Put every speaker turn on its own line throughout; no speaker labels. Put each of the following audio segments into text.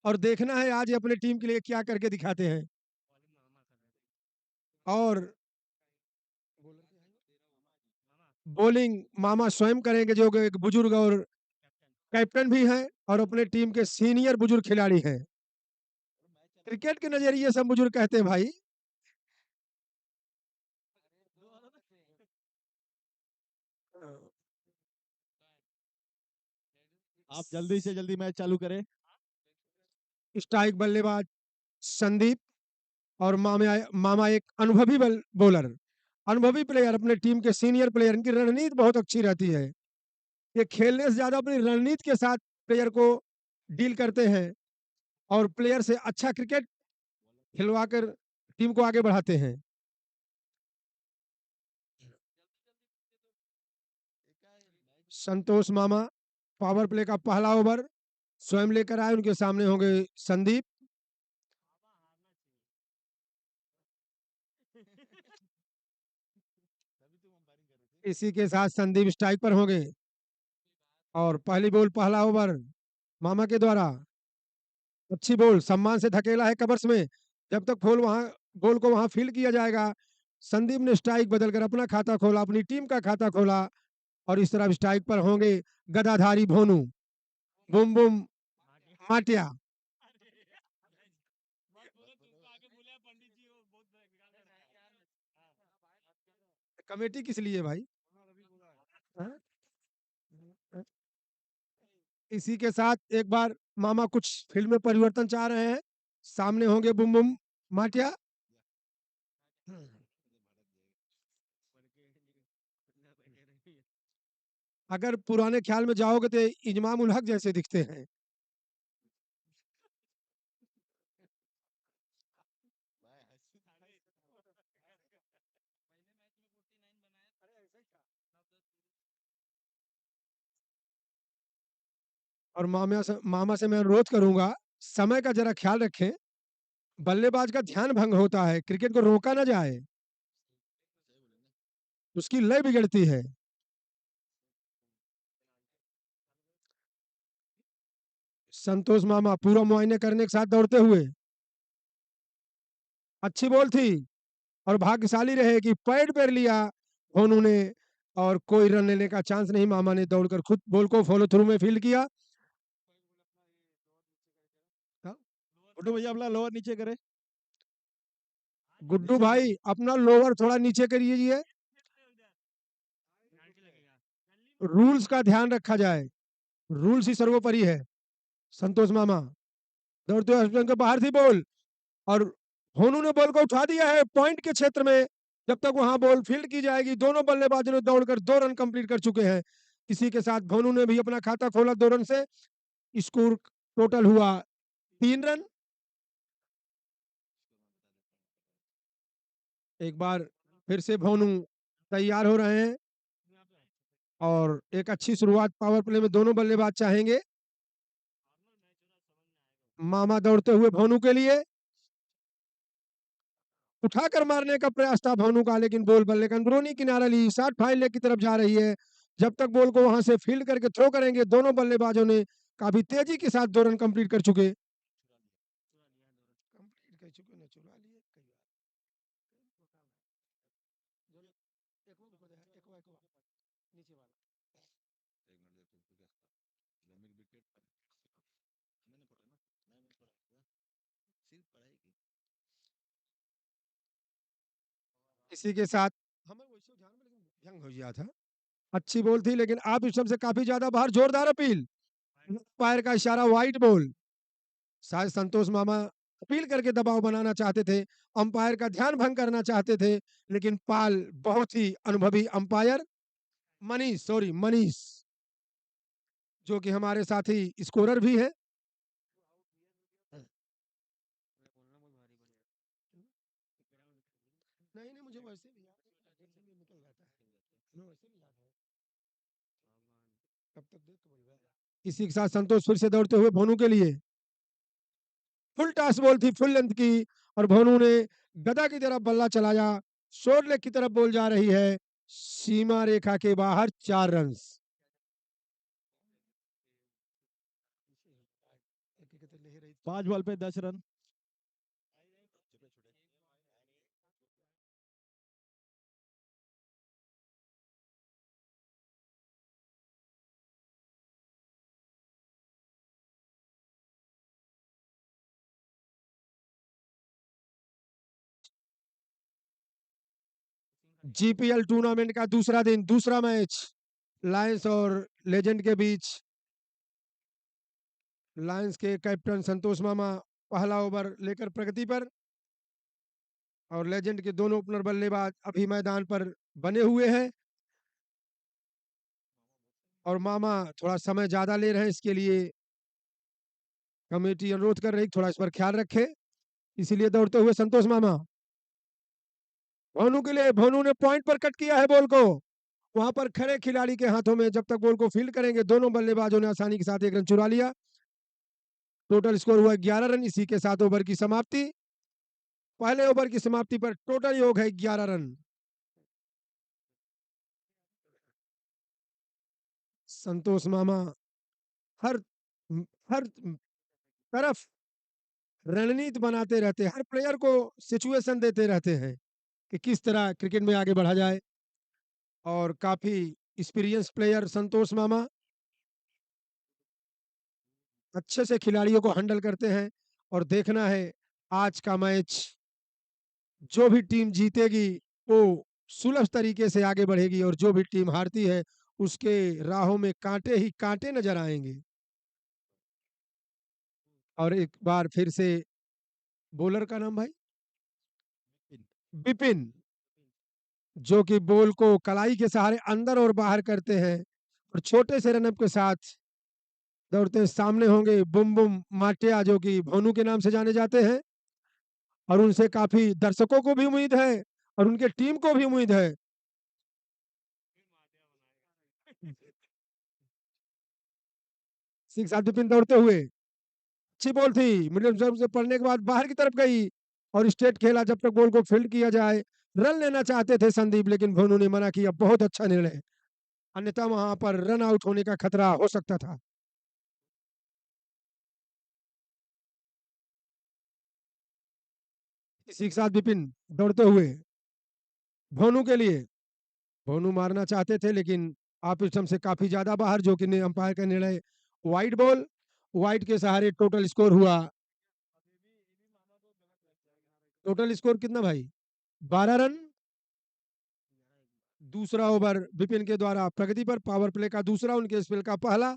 और देखना है आज ये अपने टीम के लिए क्या करके दिखाते हैं। और बॉलिंग मामा स्वयं करेंगे, जो कि एक बुजुर्ग और कैप्टन भी हैं और अपने टीम के सीनियर बुजुर्ग खिलाड़ी हैं। क्रिकेट के नजरिए से बुजुर्ग कहते हैं भाई।
आप जल्दी से जल्दी मैच चालू करें।
स्ट्राइक बल्लेबाज संदीप और मामा मामा एक अनुभवी बॉलर, अनुभवी प्लेयर, अपने टीम के सीनियर प्लेयर। इनकी रणनीति बहुत अच्छी रहती है। ये खेलने से ज्यादा अपनी रणनीति के साथ प्लेयर को डील करते हैं और प्लेयर से अच्छा क्रिकेट खिलवाकर टीम को आगे बढ़ाते हैं। संतोष मामा पावर प्ले का पहला ओवर स्वयं लेकर आए। उनके सामने होंगे संदीप। इसी के साथ संदीप स्ट्राइक पर होंगे और पहली बॉल पहला ओवर मामा के द्वारा। अच्छी बॉल सम्मान से धकेला है कवर्स में। जब तक बॉल को वहां फील्ड किया जाएगा। संदीप ने स्ट्राइक बदलकर अपना खाता खोला, अपनी टीम का खाता खोला और इस तरफ स्ट्राइक पर होंगे गदाधारी भोनू। बुम बुम माटिया। कमेटी किस लिए भाई? हाँ? इसी के साथ एक बार मामा कुछ फील्ड में परिवर्तन चाह रहे हैं। सामने होंगे बुम बुम माटिया। अगर पुराने ख्याल में जाओगे तो इजमाम उल हक जैसे दिखते हैं। और मामा से मैं अनुरोध करूंगा, समय का जरा ख्याल रखें। बल्लेबाज का ध्यान भंग होता है, क्रिकेट को रोका ना जाए, उसकी लय बिगड़ती है। संतोष मामा पूरा मुआयने करने के साथ दौड़ते हुए। अच्छी बॉल थी और भाग्यशाली रहे कि पैड पर लिया उन्होंने और कोई रन लेने का चांस नहीं। मामा ने दौड़कर खुद बॉल को फॉलो थ्रू में फील्ड किया। हाँ?
गुड्डू भैया अपना लोअर नीचे करें।
गुड्डू
नीचे
भाई अपना लोअर थोड़ा नीचे करिए। रूल्स का ध्यान रखा जाए, रूल्स ही सर्वोपरि है। संतोष मामा दौड़ते हुए स्टंप के बाहर थी बॉल और होनू ने बॉल को उठा दिया है पॉइंट के क्षेत्र में। जब तक वहां बॉल फील्ड की जाएगी, दोनों बल्लेबाजों ने दौड़कर 2 रन कंप्लीट कर चुके हैं। इसी के साथ भोनू ने भी अपना खाता खोला 2 रन से। स्कोर टोटल हुआ 3 रन। एक बार फिर से भोनू तैयार हो रहे हैं और एक अच्छी शुरुआत पावर प्ले में दोनों बल्लेबाज चाहेंगे। मामा दौड़ते हुए भोनू के लिए उठाकर मारने का प्रयास था भोनू का, लेकिन बॉल बल्ले का अंदरूनी किनारा ली, शॉर्ट फाइल लेग की तरफ जा रही है। जब तक बॉल को वहां से फील्ड करके थ्रो करेंगे, दोनों बल्लेबाजों ने काफी तेजी के साथ 2 रन कंप्लीट कर चुके। कंप्लीट कर चुके ना, चुरा लिए कई बार। नीचे वाला इसी के साथ हमें वैसे ध्यान में लेकिन भंग हो गया था। अच्छी बॉल थी लेकिन आप इस से काफी ज्यादा बाहर। जोरदार अपील, पैर का इशारा, वाइट बॉल। शायद संतोष मामा अपील करके दबाव बनाना चाहते थे, अंपायर का ध्यान भंग करना चाहते थे, लेकिन पाल बहुत ही अनुभवी अंपायर मनीष, सॉरी मनीष, जो कि हमारे साथी स्कोरर भी है। नहीं नहीं, मुझे वैसे भी याद है, निकल जाता है, वैसे भी याद है। कब तक देख के बोल रहा है। इसी के साथ संतोष फिर से दौड़ते हुए भोनू के लिए। फुल टॉस बॉल थी, फुल लेंथ की और भोनू ने गदा की तरफ बल्ला चलाया। शॉर्ट लेग की तरफ बॉल जा रही है, सीमा रेखा के बाहर 4 रन।
5 बॉल पे 10 रन।
जीपीएल टूर्नामेंट का दूसरा दिन, दूसरा मैच लायंस और लेजेंड के बीच। लायंस के कैप्टन संतोष मामा पहला ओवर लेकर प्रगति पर, और लेजेंड के दोनों ओपनर बल्लेबाज अभी मैदान पर बने हुए हैं, और मामा थोड़ा समय ज्यादा ले रहे हैं, इसके लिए कमेटी अनुरोध कर रही थोड़ा इस पर ख्याल रखे, इसीलिए दौड़ते हुए संतोष मामा। भोनू के लिए, भोनू ने पॉइंट पर कट किया है बॉल को, वहां पर खड़े खिलाड़ी के हाथों में, जब तक बॉल को फील्ड करेंगे दोनों बल्लेबाजों ने आसानी के साथ एक रन चुरा लिया। टोटल स्कोर हुआ 11 रन। इसी के साथ ओवर की समाप्ति। पहले ओवर की समाप्ति पर टोटल योग है 11 रन। संतोष मामा हर हर तरफ रणनीति बनाते रहते हैं, हर प्लेयर को सिचुएशन देते रहते हैं कि किस तरह क्रिकेट में आगे बढ़ा जाए, और काफी एक्सपीरियंस प्लेयर संतोष मामा अच्छे से खिलाड़ियों को हैंडल करते हैं। और देखना है आज का मैच, जो भी टीम जीतेगी वो सुलभ तरीके से आगे बढ़ेगी, और जो भी टीम हारती है उसके राहों में कांटे ही कांटे नजर आएंगे। और एक बार फिर से बॉलर का नाम भाई बिपिन, जो कि बॉल को कलाई के सहारे अंदर और बाहर करते हैं, और छोटे से रनअप के साथ दौड़ते सामने होंगे बुम बुम माटिया, जो कि भोनू के नाम से जाने जाते हैं, और उनसे काफी दर्शकों को भी उम्मीद है और उनके टीम को भी उम्मीद है। सिक्स साथ बिपिन दौड़ते हुए, अच्छी बॉल थी, मीडियम स्टंप से पड़ने के बाद बाहर की तरफ गई, और स्ट्रेट खेला जब तक बॉल को फील्ड किया जाए। रन लेना चाहते थे संदीप, लेकिन भोनू ने मना किया। बहुत अच्छा निर्णय, अन्यथा वहां पर रन आउट होने का खतरा हो सकता था। इसी के साथ बिपिन दौड़ते हुए भोनू के लिए, भोनू मारना चाहते थे लेकिन आप स्टंप से काफी ज्यादा बाहर, जो कि अंपायर का निर्णय वाइड बॉल। वाइड के सहारे टोटल स्कोर हुआ, टोटल स्कोर कितना भाई, 12 रन। दूसरा ओवर विपिन के द्वारा प्रगति पर, पावर प्ले का दूसरा, उनके स्पेल का पहला।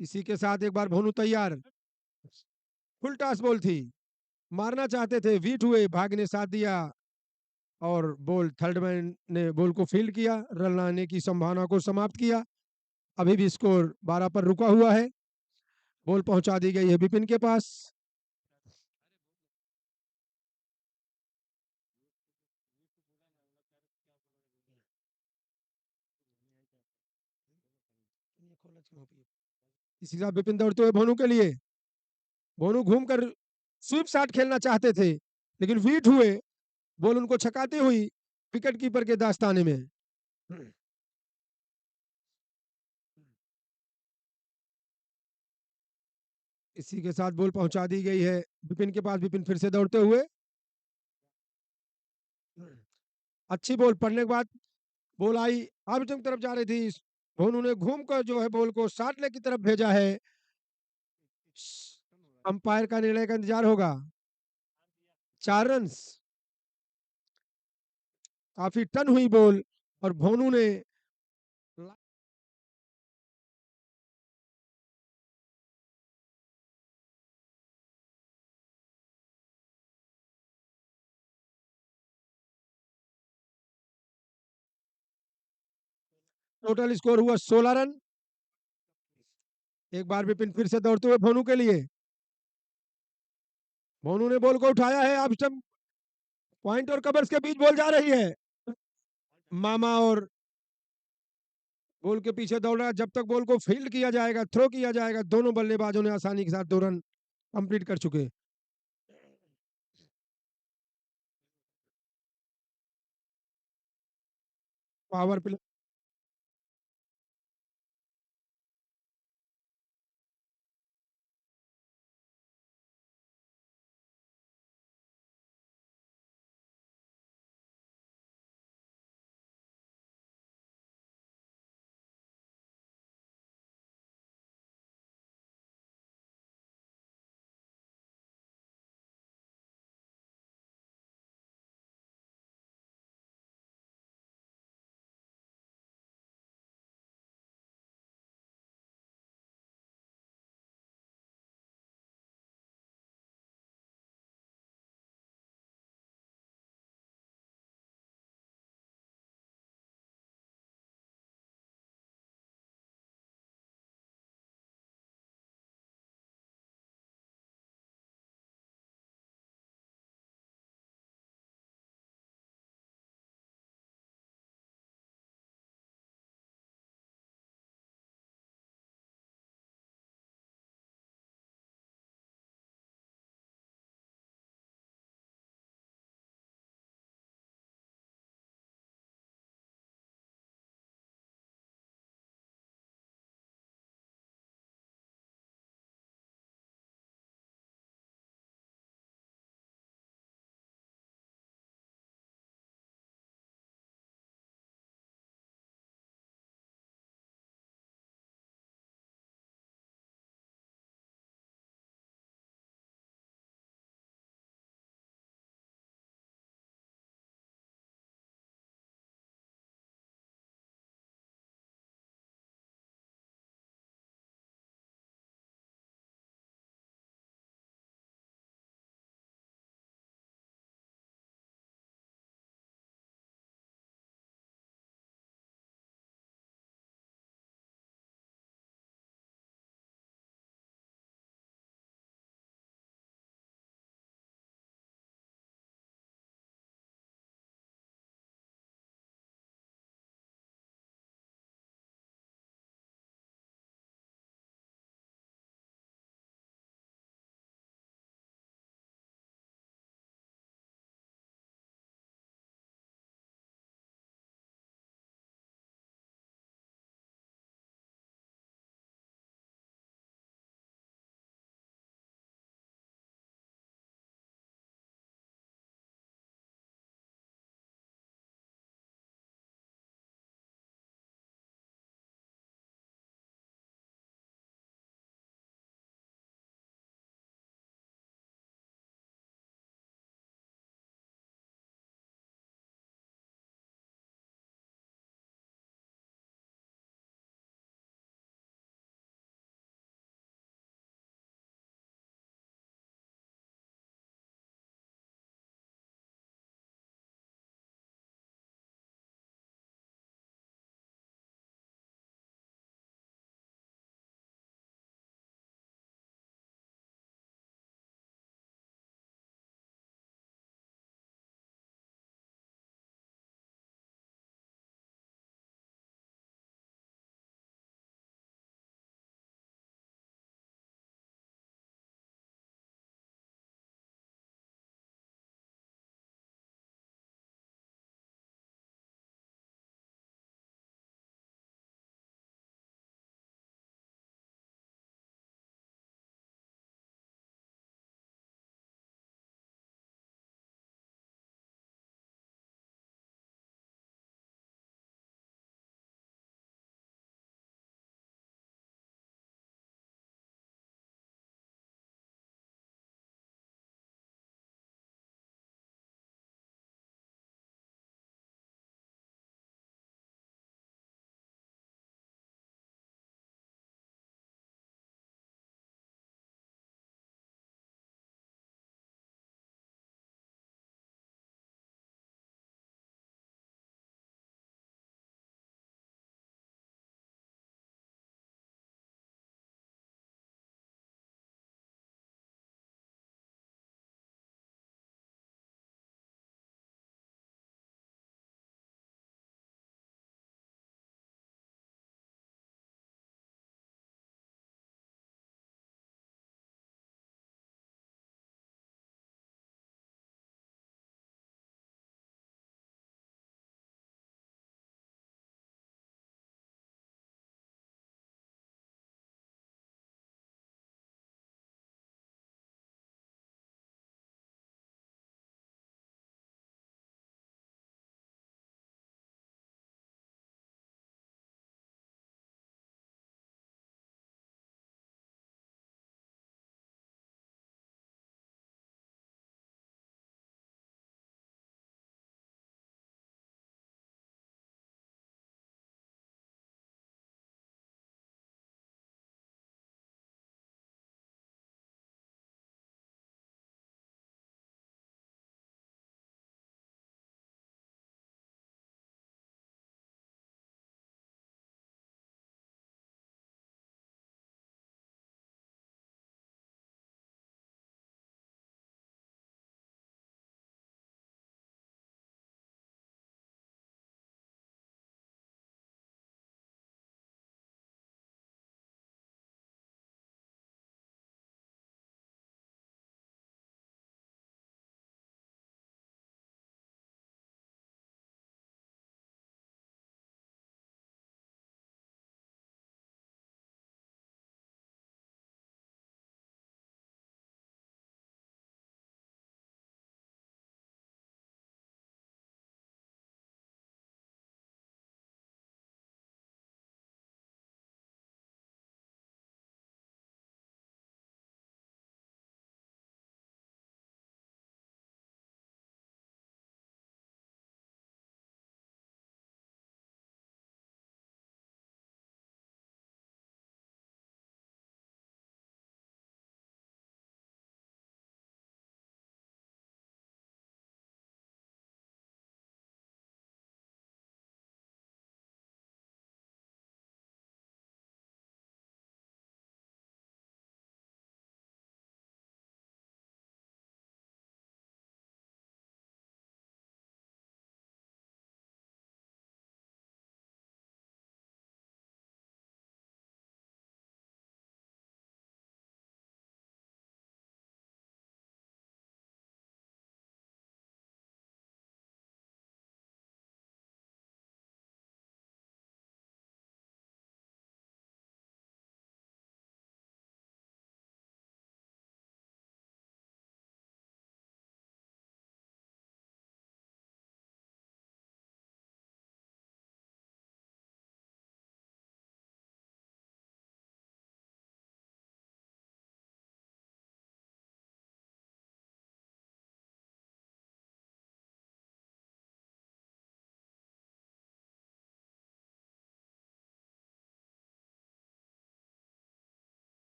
इसी के साथ एक बार भोनू तैयार, फुल टॉस बॉल थी, मारना चाहते थे, वीट हुए, भाग ने साथ दिया, और बॉल थर्ड मैन ने बॉल को फील्ड किया, रन लाने की संभावना को समाप्त किया। अभी भी स्कोर 12 पर रुका हुआ है। बॉल पहुंचा दी गई है विपिन के पास। इसी के साथ विपिन दौड़ते हुए भोनू के लिए, भोनू घूमकर स्वीप शॉट खेलना चाहते थे, लेकिन वीट हुए, बॉल उनको छकाती हुई विकेट कीपर के दास्ताने में। इसी के साथ बॉल पहुंचा दी गई है विपिन के पास। विपिन फिर से दौड़ते हुए, अच्छी बॉल पड़ने के बाद बॉल आई आउट की तरफ जा रही थी, भोनू ने घूम कर जो है बॉल को शॉट लेग की तरफ भेजा है। अंपायर का निर्णय का इंतजार होगा। 4 रन, काफी टन हुई बॉल, और भोनू ने टोटल स्कोर हुआ 16 रन। एक बार विपिन फिर से दौड़ते हुए भोनू के लिए, भोनू ने बॉल को उठाया है, अब स्टंप पॉइंट और कवर्स के बीच बॉल जा रही है। मामा और बॉल के पीछे दौड़ रहा है, जब तक बॉल को फील्ड किया जाएगा, थ्रो किया जाएगा। दोनों बल्लेबाजों ने आसानी के साथ 2 रन कंप्लीट कर चुके। पावर प्ले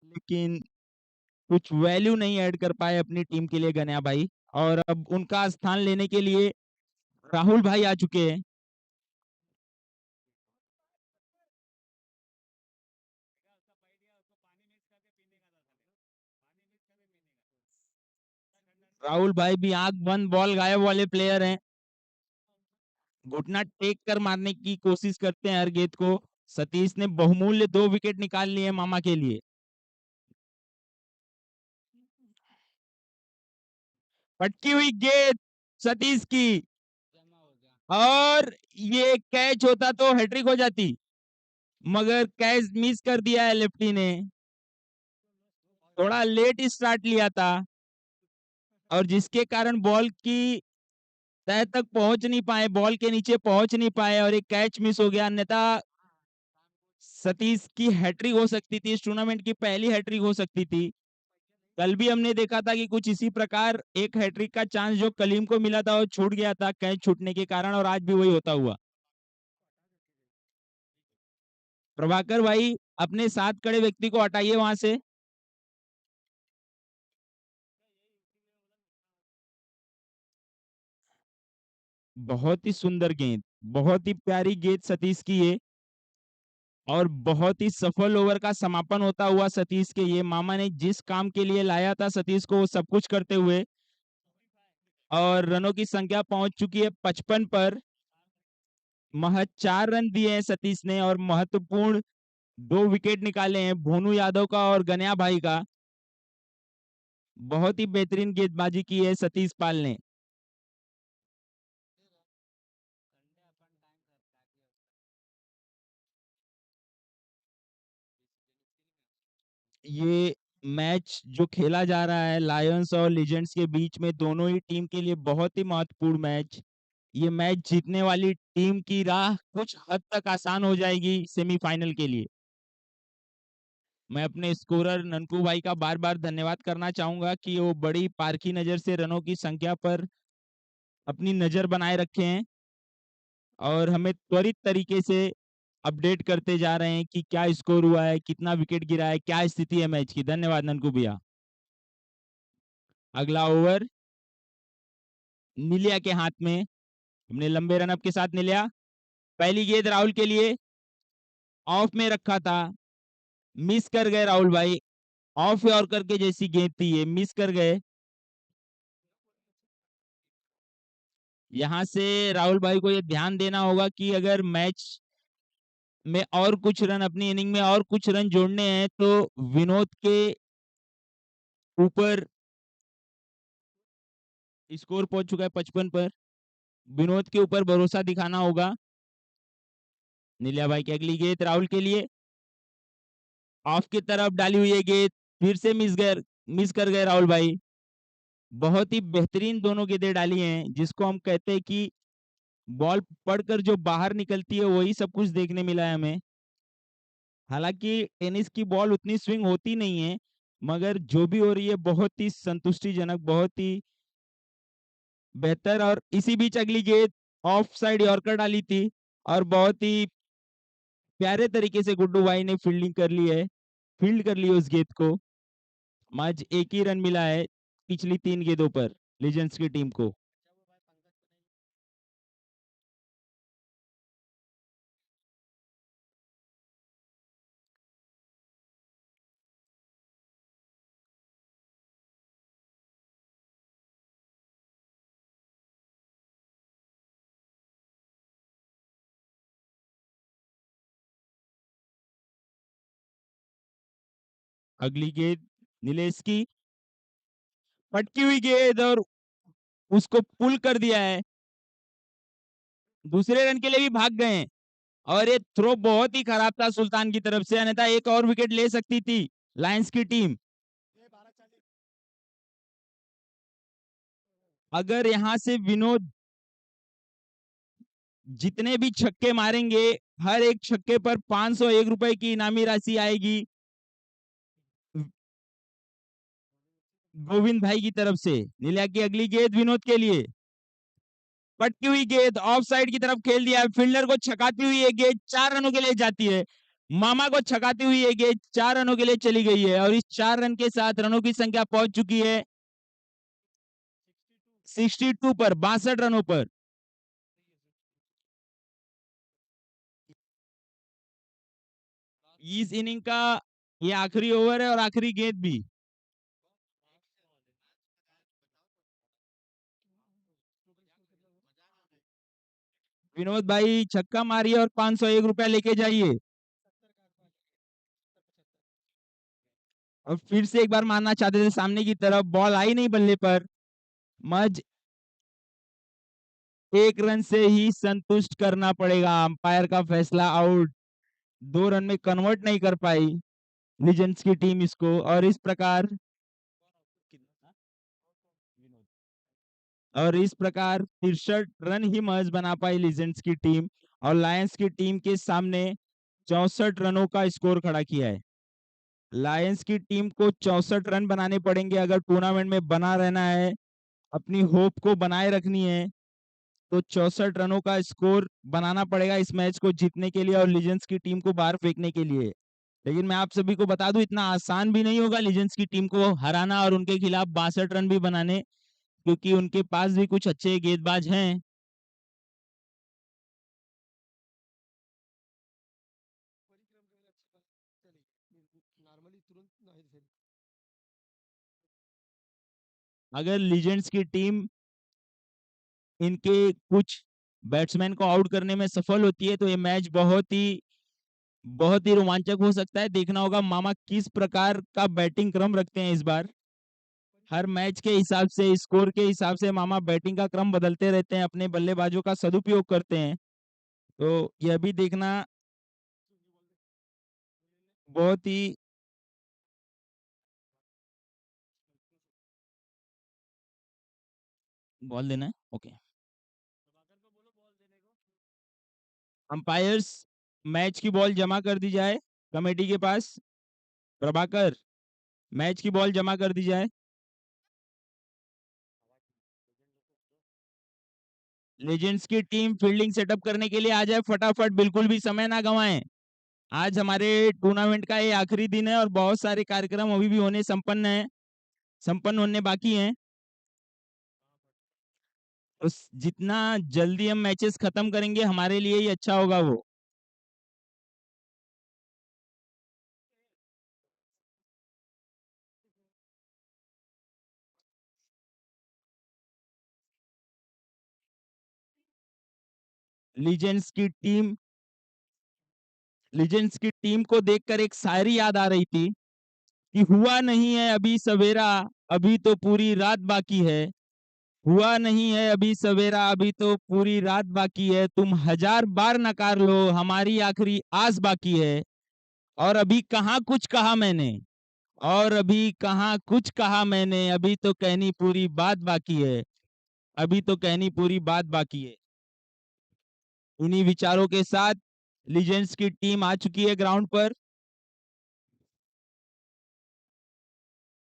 लेकिन कुछ वैल्यू नहीं ऐड कर पाए अपनी टीम के लिए गन्या भाई, और अब उनका स्थान लेने के लिए राहुल भाई आ चुके हैं। राहुल भाई भी आंख बंद बॉल गायब वाले प्लेयर हैं, घुटना टेक कर मारने की कोशिश करते हैं हर गेंद को। सतीश ने बहुमूल्य 2 विकेट निकाल लिए मामा के लिए। पटकी हुई गेंद सतीश की, और ये कैच होता तो हैट्रिक हो जाती, मगर कैच मिस कर दिया है लेफ्टी ने। थोड़ा लेट स्टार्ट लिया था, और जिसके कारण बॉल की तह तक पहुंच नहीं पाए, बॉल के नीचे पहुंच नहीं पाए, और एक कैच मिस हो गया। अन्यथा सतीश की हैट्रिक हो सकती थी, इस टूर्नामेंट की पहली हैट्रिक हो सकती थी। कल भी हमने देखा था कि कुछ इसी प्रकार एक हैट्रिक का चांस जो कलीम को मिला था वो छूट गया था कैच छूटने के कारण, और आज भी वही होता हुआ। प्रभाकर भाई अपने साथ खड़े व्यक्ति को हटाइए वहां से। बहुत ही सुंदर गेंद, बहुत ही प्यारी गेंद सतीश की ये, और बहुत ही सफल ओवर का समापन होता हुआ सतीश के। ये मामा ने जिस काम के लिए लाया था सतीश को, वो सब कुछ करते हुए, और रनों की संख्या पहुंच चुकी है 55 पर। महज 4 रन दिए हैं सतीश ने, और महत्वपूर्ण 2 विकेट निकाले हैं भोनू यादव का और गन्या भाई का। बहुत ही बेहतरीन गेंदबाजी की है सतीश पाल ने। ये मैच जो खेला जा रहा है लायंस और लीजेंड्स के बीच में, दोनों ही टीम के लिए बहुत ही महत्वपूर्ण मैच। ये मैच जीतने वाली टीम की राह कुछ हद तक आसान हो जाएगी सेमीफाइनल के लिए। मैं अपने स्कोरर ननकू भाई का बार बार धन्यवाद करना चाहूंगा कि वो बड़ी पारखी नजर से रनों की संख्या पर अपनी नजर बनाए रखे हैं, और हमें त्वरित तरीके से अपडेट करते जा रहे हैं कि क्या स्कोर हुआ है, कितना विकेट गिरा है, क्या स्थिति है मैच की। धन्यवाद ननकू भैया। अगला ओवर निलिया के हाथ में, हमने लंबे रनअप के साथ निलिया। पहली गेंद राहुल के लिए, ऑफ में रखा था, मिस कर गए राहुल भाई। ऑफ यॉर्कर के जैसी गेंद थी ये, मिस कर गए। यहां से राहुल भाई को ये ध्यान देना होगा कि अगर मैच में और कुछ रन, अपनी इनिंग में और कुछ रन जोड़ने हैं, तो विनोद के ऊपर स्कोर पहुंच चुका है 55 पर, विनोद के ऊपर भरोसा दिखाना होगा। नीलिया भाई की अगली गेंद राहुल के लिए, ऑफ की तरफ डाली हुई है गेंद, फिर से मिस कर गए राहुल भाई। बहुत ही बेहतरीन दोनों गेंदें डाली हैं, जिसको हम कहते हैं कि बॉल पड़कर जो बाहर निकलती है वही सब कुछ देखने मिला है हमें। हालांकि टेनिस की बॉल उतनी स्विंग होती नहीं है, मगर जो भी हो रही है बहुत ही संतुष्टिजनक, बहुत ही बेहतर। और इसी बीच अगली गेंद ऑफ साइड यॉर्कर डाली थी, और बहुत ही प्यारे तरीके से गुड्डू भाई ने फील्डिंग कर ली है, फील्ड कर ली उस गेंद को। आज एक ही रन मिला है पिछली 3 गेंदों पर लीजेंड्स की टीम को। अगली गेंद नीलेश की, पटकी हुई गेंद, और उसको पुल कर दिया है। दूसरे रन के लिए भी भाग गए हैं, और ये थ्रो बहुत ही खराब था सुल्तान की तरफ से, अन्यथा एक और विकेट ले सकती थी लायंस की टीम। अगर यहां से विनोद जितने भी छक्के मारेंगे, हर एक छक्के पर 501 रुपए की इनामी राशि आएगी गोविंद भाई की तरफ से। नीलिया की अगली गेंद विनोद के लिए, पटकी हुई गेंद ऑफ साइड की तरफ खेल दिया, फील्डर को छकाती हुई ये गेंद 4 रनों के लिए जाती है। मामा को छकाती हुई ये गेंद 4 रनों के लिए चली गई है और इस 4 रन के साथ रनों की संख्या पहुंच चुकी है 62 पर, 62 रनों पर। इस इनिंग का ये आखिरी ओवर है और आखिरी गेंद भी। विनोद भाई छक्का मारिए और 501 रुपया लेके जाइए। और फिर से एक बार मारना चाहते थे सामने की तरफ, बॉल आई नहीं बल्ले पर। मज 1 रन से ही संतुष्ट करना पड़ेगा, अंपायर का फैसला आउट। 2 रन में कन्वर्ट नहीं कर पाई लीजेंड्स की टीम इसको, और इस प्रकार और इस प्रकार 63 रन ही महज बना पाई लीजेंड्स की टीम और लायंस की टीम के सामने 64 रनों का स्कोर खड़ा किया है। लायंस की टीम को 64 रन बनाने पड़ेंगे अगर टूर्नामेंट में बना रहना है, अपनी होप को बनाए रखनी है, तो 64 रनों का स्कोर बनाना पड़ेगा इस मैच को जीतने के लिए और लीजेंड्स की टीम को बाहर फेंकने के लिए। लेकिन मैं आप सभी को बता दूं, इतना आसान भी नहीं होगा लीजेंड्स की टीम को हराना और उनके खिलाफ 62 रन भी बनाने, क्योंकि उनके पास भी कुछ अच्छे गेंदबाज हैं। अगर लीजेंड्स की टीम इनके कुछ बैट्समैन को आउट करने में सफल होती है तो ये मैच बहुत ही रोमांचक हो सकता है। देखना होगा मामा किस प्रकार का बैटिंग क्रम रखते हैं इस बार। हर मैच के हिसाब से, स्कोर के हिसाब से मामा बैटिंग का क्रम बदलते रहते हैं, अपने बल्लेबाजों का सदुपयोग करते हैं। तो यह भी देखना बहुत ही। बॉल देना है, ओके। अंपायर्स, मैच की बॉल जमा कर दी जाए कमेटी के पास। प्रभाकर, मैच की बॉल जमा कर दी जाए। लेजेंड्स की टीम फील्डिंग सेटअप करने के लिए आ जाए फटाफट, बिल्कुल भी समय ना गंवाएं। आज हमारे टूर्नामेंट का ये आखिरी दिन है और बहुत सारे कार्यक्रम अभी भी संपन्न होने बाकी हैं। तो जितना जल्दी हम मैचेस खत्म करेंगे हमारे लिए ही अच्छा होगा वो। लीजेंड्स की टीम लीजेंड्स की टीम को देखकर एक शायरी याद आ रही थी कि हुआ नहीं है अभी सवेरा, अभी तो पूरी रात बाकी है। हुआ नहीं है अभी सवेरा, अभी तो पूरी रात बाकी है। तुम 1000 बार नकार लो, हमारी आखिरी आस बाकी है। और अभी कहाँ कुछ कहा मैंने, और अभी कहाँ कुछ कहा मैंने, अभी तो कहनी पूरी बात बाकी है। अभी तो कहनी पूरी बात बाकी है। इन्हीं विचारों के साथ लीजेंड्स की टीम आ चुकी है ग्राउंड पर।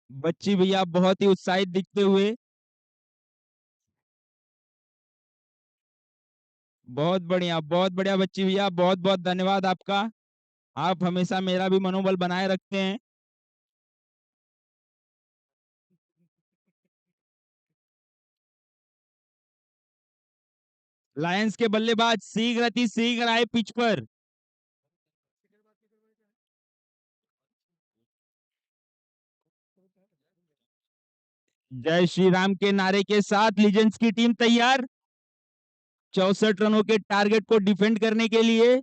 बच्ची भैया बहुत ही उत्साहित दिखते हुए। बहुत बढ़िया बच्ची भैया, बहुत बहुत धन्यवाद आपका। आप हमेशा मेरा भी मनोबल बनाए रखते हैं। लायंस के बल्लेबाज शीघ्र आए पिच पर। जय श्री राम के नारे के साथ लीजेंड्स की टीम तैयार 64 रनों के टारगेट को डिफेंड करने के लिए।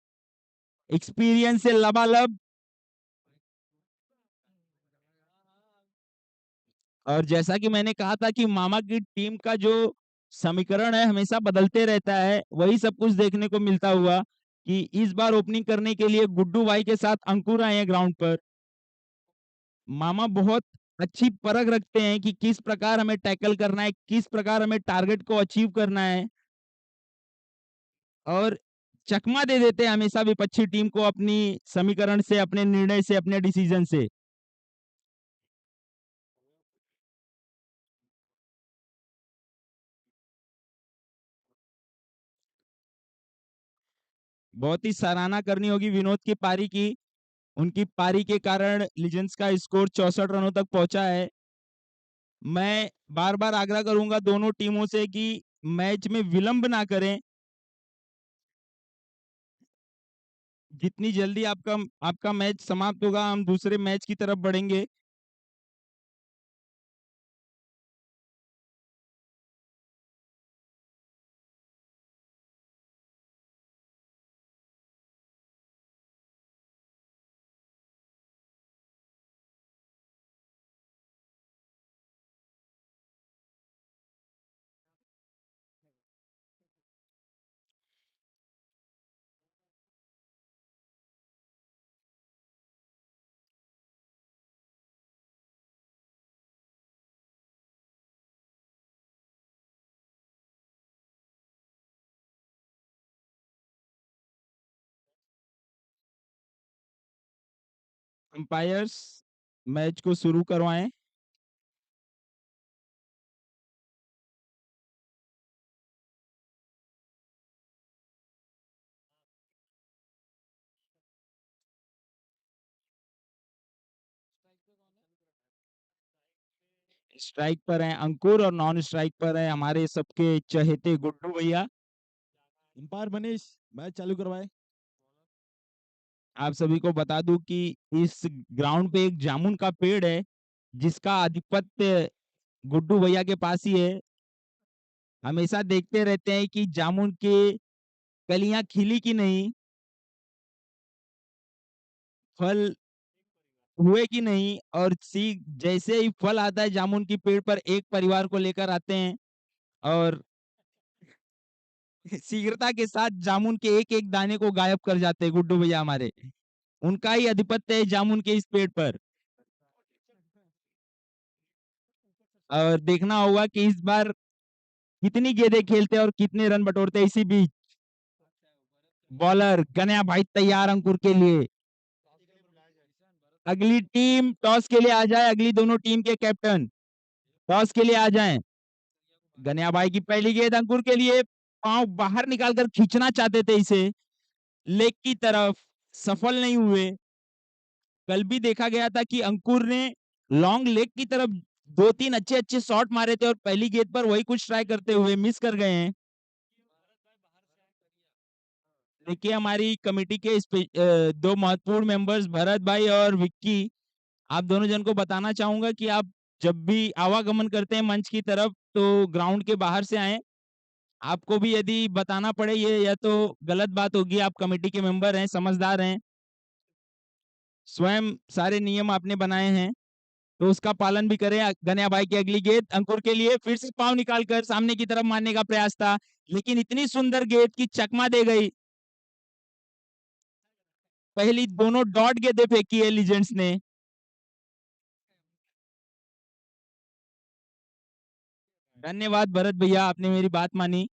एक्सपीरियंस से लबालब। और जैसा कि मैंने कहा था कि मामा की टीम का जो समीकरण है हमेशा बदलते रहता है, वही सब कुछ देखने को मिलता हुआ कि इस बार ओपनिंग करने के लिए गुड्डू भाई के साथ अंकुर आए हैं ग्राउंड पर। मामा बहुत अच्छी परख रखते हैं कि किस प्रकार हमें टैकल करना है, किस प्रकार हमें टारगेट को अचीव करना है, और चकमा दे देते हैं हमेशा विपक्षी टीम को अपनी समीकरण से, अपने निर्णय से, अपने डिसीजन से। बहुत ही सराहना करनी होगी विनोद की पारी की। उनकी पारी के कारण लीजेंड्स का स्कोर 64 रनों तक पहुंचा है। मैं बार बार आग्रह करूंगा दोनों टीमों से कि मैच में विलंब ना करें। जितनी जल्दी आपका आपका मैच समाप्त होगा हम दूसरे मैच की तरफ बढ़ेंगे। अंपायर्स मैच को शुरू करवाएं। स्ट्राइक पर हैं अंकुर और नॉन स्ट्राइक पर हैं हमारे सबके चहेते गुड्डू भैया।
अंपायर मनीष मैच चालू करवाए।
आप सभी को बता दूं कि इस ग्राउंड पे एक जामुन का पेड़ है जिसका आधिपत्य गुड्डू भैया के पास ही है। हमेशा देखते रहते हैं कि जामुन के कलियां खिली कि नहीं, फल हुए कि नहीं, और जैसे ही फल आता है जामुन की पेड़ पर एक परिवार को लेकर आते हैं और शीघ्रता के साथ जामुन के एक एक दाने को गायब कर जाते हैं गुड्डू भैया हमारे। उनका ही आधिपत्य है जामुन के इस पेड़ पर। और देखना होगा कि इस बार कितनी गेंदें खेलते हैं और कितने रन बटोरते हैं। इसी बीच बॉलर गन्या भाई तैयार अंकुर के लिए। अगली टीम टॉस के लिए आ जाए। अगली दोनों टीम के कैप्टन टॉस के लिए आ जाएं। गन्या भाई की पहली गेंद अंकुर के लिए। पांव बाहर निकालकर खींचना चाहते थे इसे लेग की तरफ, सफल नहीं हुए। कल भी देखा गया था कि अंकुर ने लॉन्ग लेग की तरफ दो तीन अच्छे अच्छे शॉट मारे थे और पहली गेंद पर वही कुछ ट्राई करते हुए मिस कर गए हैं। देखिए हमारी कमेटी के दो महत्वपूर्ण मेंबर्स भरत भाई और विक्की, आप दोनों जन को बताना चाहूंगा कि आप जब भी आवागमन करते हैं मंच की तरफ तो ग्राउंड के बाहर से आए। आपको भी यदि बताना पड़े ये या तो गलत बात होगी। आप कमेटी के मेंबर हैं, समझदार हैं, स्वयं सारे नियम आपने बनाए हैं तो उसका पालन भी करें। गन्या भाई की अगली गेंद अंकुर के लिए। फिर से पांव निकालकर सामने की तरफ मारने का प्रयास था लेकिन इतनी सुंदर गेंद की चकमा दे गई। पहली दोनों डॉट गेंदें फेंकी है लीजेंड्स ने। धन्यवाद भरत भैया, आपने मेरी बात मानी।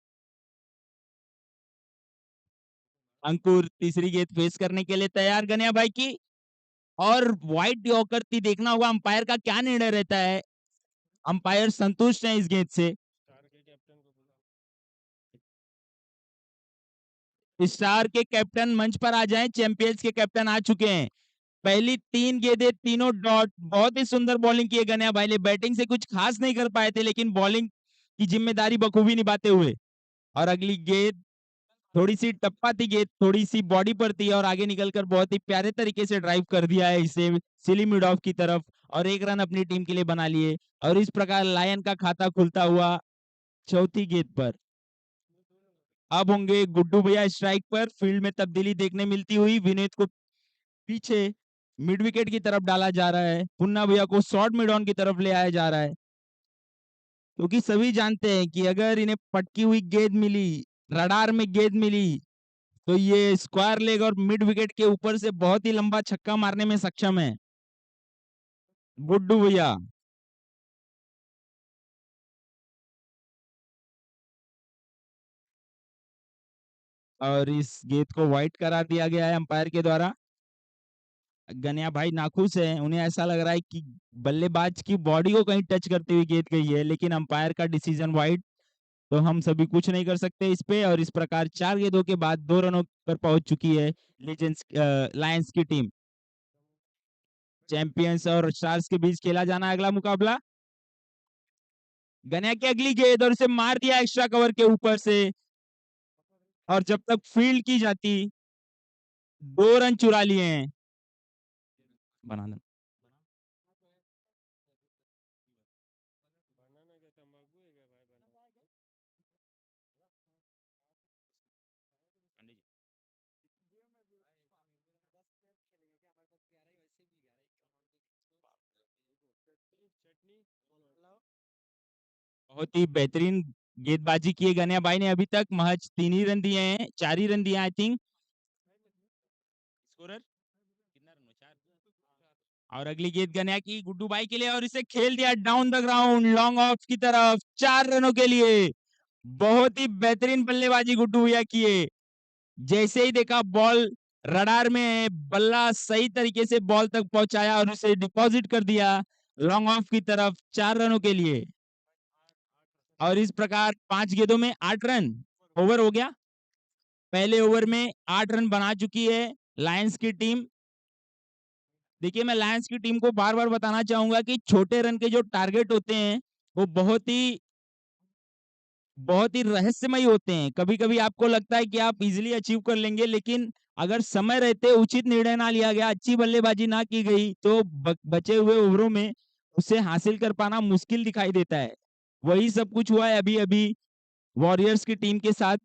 अंकुर तीसरी गेंद फेस करने के लिए तैयार गन्या भाई की, और व्हाइट यॉर्कर थी। देखना होगा अंपायर का क्या निर्णय रहता है। अंपायर संतुष्ट हैं इस गेंद से। स्टार के कैप्टन मंच पर आ जाएं। चैंपियंस के कैप्टन आ चुके हैं। पहली तीन गेंदें तीनों डॉट। बहुत ही सुंदर बॉलिंग की है गन्या भाई ने। बैटिंग से कुछ खास नहीं कर पाए थे लेकिन बॉलिंग की जिम्मेदारी बखूबी निभाते हुए। और अगली गेंद थोड़ी सी टप्पा थी, गेंद थोड़ी सी बॉडी पर थी और आगे निकलकर बहुत ही प्यारे तरीके से ड्राइव कर दिया है इसे सिली मिड ऑफ की तरफ और एक रन अपनी टीम के लिए बना लिए। और इस प्रकार लायन का खाता खुलता हुआ चौथी गेंद पर। अब होंगे गुड्डू भैया स्ट्राइक पर। फील्ड में तब्दीली देखने मिलती हुई विनीत को पीछे मिड विकेट की तरफ डाला जा रहा है। पुन्ना भैया को शॉर्ट मिड ऑन की तरफ ले आया जा रहा है क्योंकि सभी जानते हैं कि अगर इन्हें पटकी हुई गेंद मिली, रडार में गेंद मिली, तो ये स्क्वायर लेग और मिड विकेट के ऊपर से बहुत ही लंबा छक्का मारने में सक्षम है गुड्डू भैया। और इस गेंद को वाइड करा दिया गया है अंपायर के द्वारा। गन्या भाई नाखुश हैं, उन्हें ऐसा लग रहा है कि बल्लेबाज की बॉडी को कहीं टच करती हुई गेंद गई है लेकिन अंपायर का डिसीजन वाइड। तो हम सभी कुछ नहीं कर सकते इस पे। और इस प्रकार 4 गेंदों के बाद 2 रनों पर पहुंच चुकी है लायंस की टीम। चैंपियंस और स्टार्स के बीच खेला जाना है अगला मुकाबला। गन्या की अगली गेंद और इसे मार दिया एक्स्ट्रा कवर के ऊपर से। और जब तक फील्ड की जाती 2 रन चुरा लिए हैं। बना दो। बहुत ही बेहतरीन गेंदबाजी की है गन्या भाई ने। अभी तक महज 3 ही रन दिए हैं, 4 ही रन दिए आई थिंक। स्कोरर कितना रन? 4। और अगली गेंद गन्या की गुड्डू भाई के लिए और इसे खेल दिया down the ground long off की तरफ 4 रनों के लिए। बहुत ही बेहतरीन बल्लेबाजी गुड्डू भैया की है। जैसे ही देखा बॉल रडार में है, बल्ला सही तरीके से बॉल तक पहुंचाया और उसे डिपॉजिट कर दिया लॉन्ग ऑफ की तरफ 4 रनों के लिए। और इस प्रकार 5 गेंदों में 8 रन ओवर हो गया। पहले ओवर में 8 रन बना चुकी है लायंस की टीम। देखिए मैं लायंस की टीम को बार बार बताना चाहूंगा कि छोटे रन के जो टारगेट होते हैं वो बहुत ही रहस्यमयी होते हैं। कभी कभी आपको लगता है कि आप इजीली अचीव कर लेंगे, लेकिन अगर समय रहते उचित निर्णय ना लिया गया, अच्छी बल्लेबाजी ना की गई तो बचे हुए ओवरों में उसे हासिल कर पाना मुश्किल दिखाई देता है। वही सब कुछ हुआ है अभी अभी वॉरियर्स की टीम के साथ।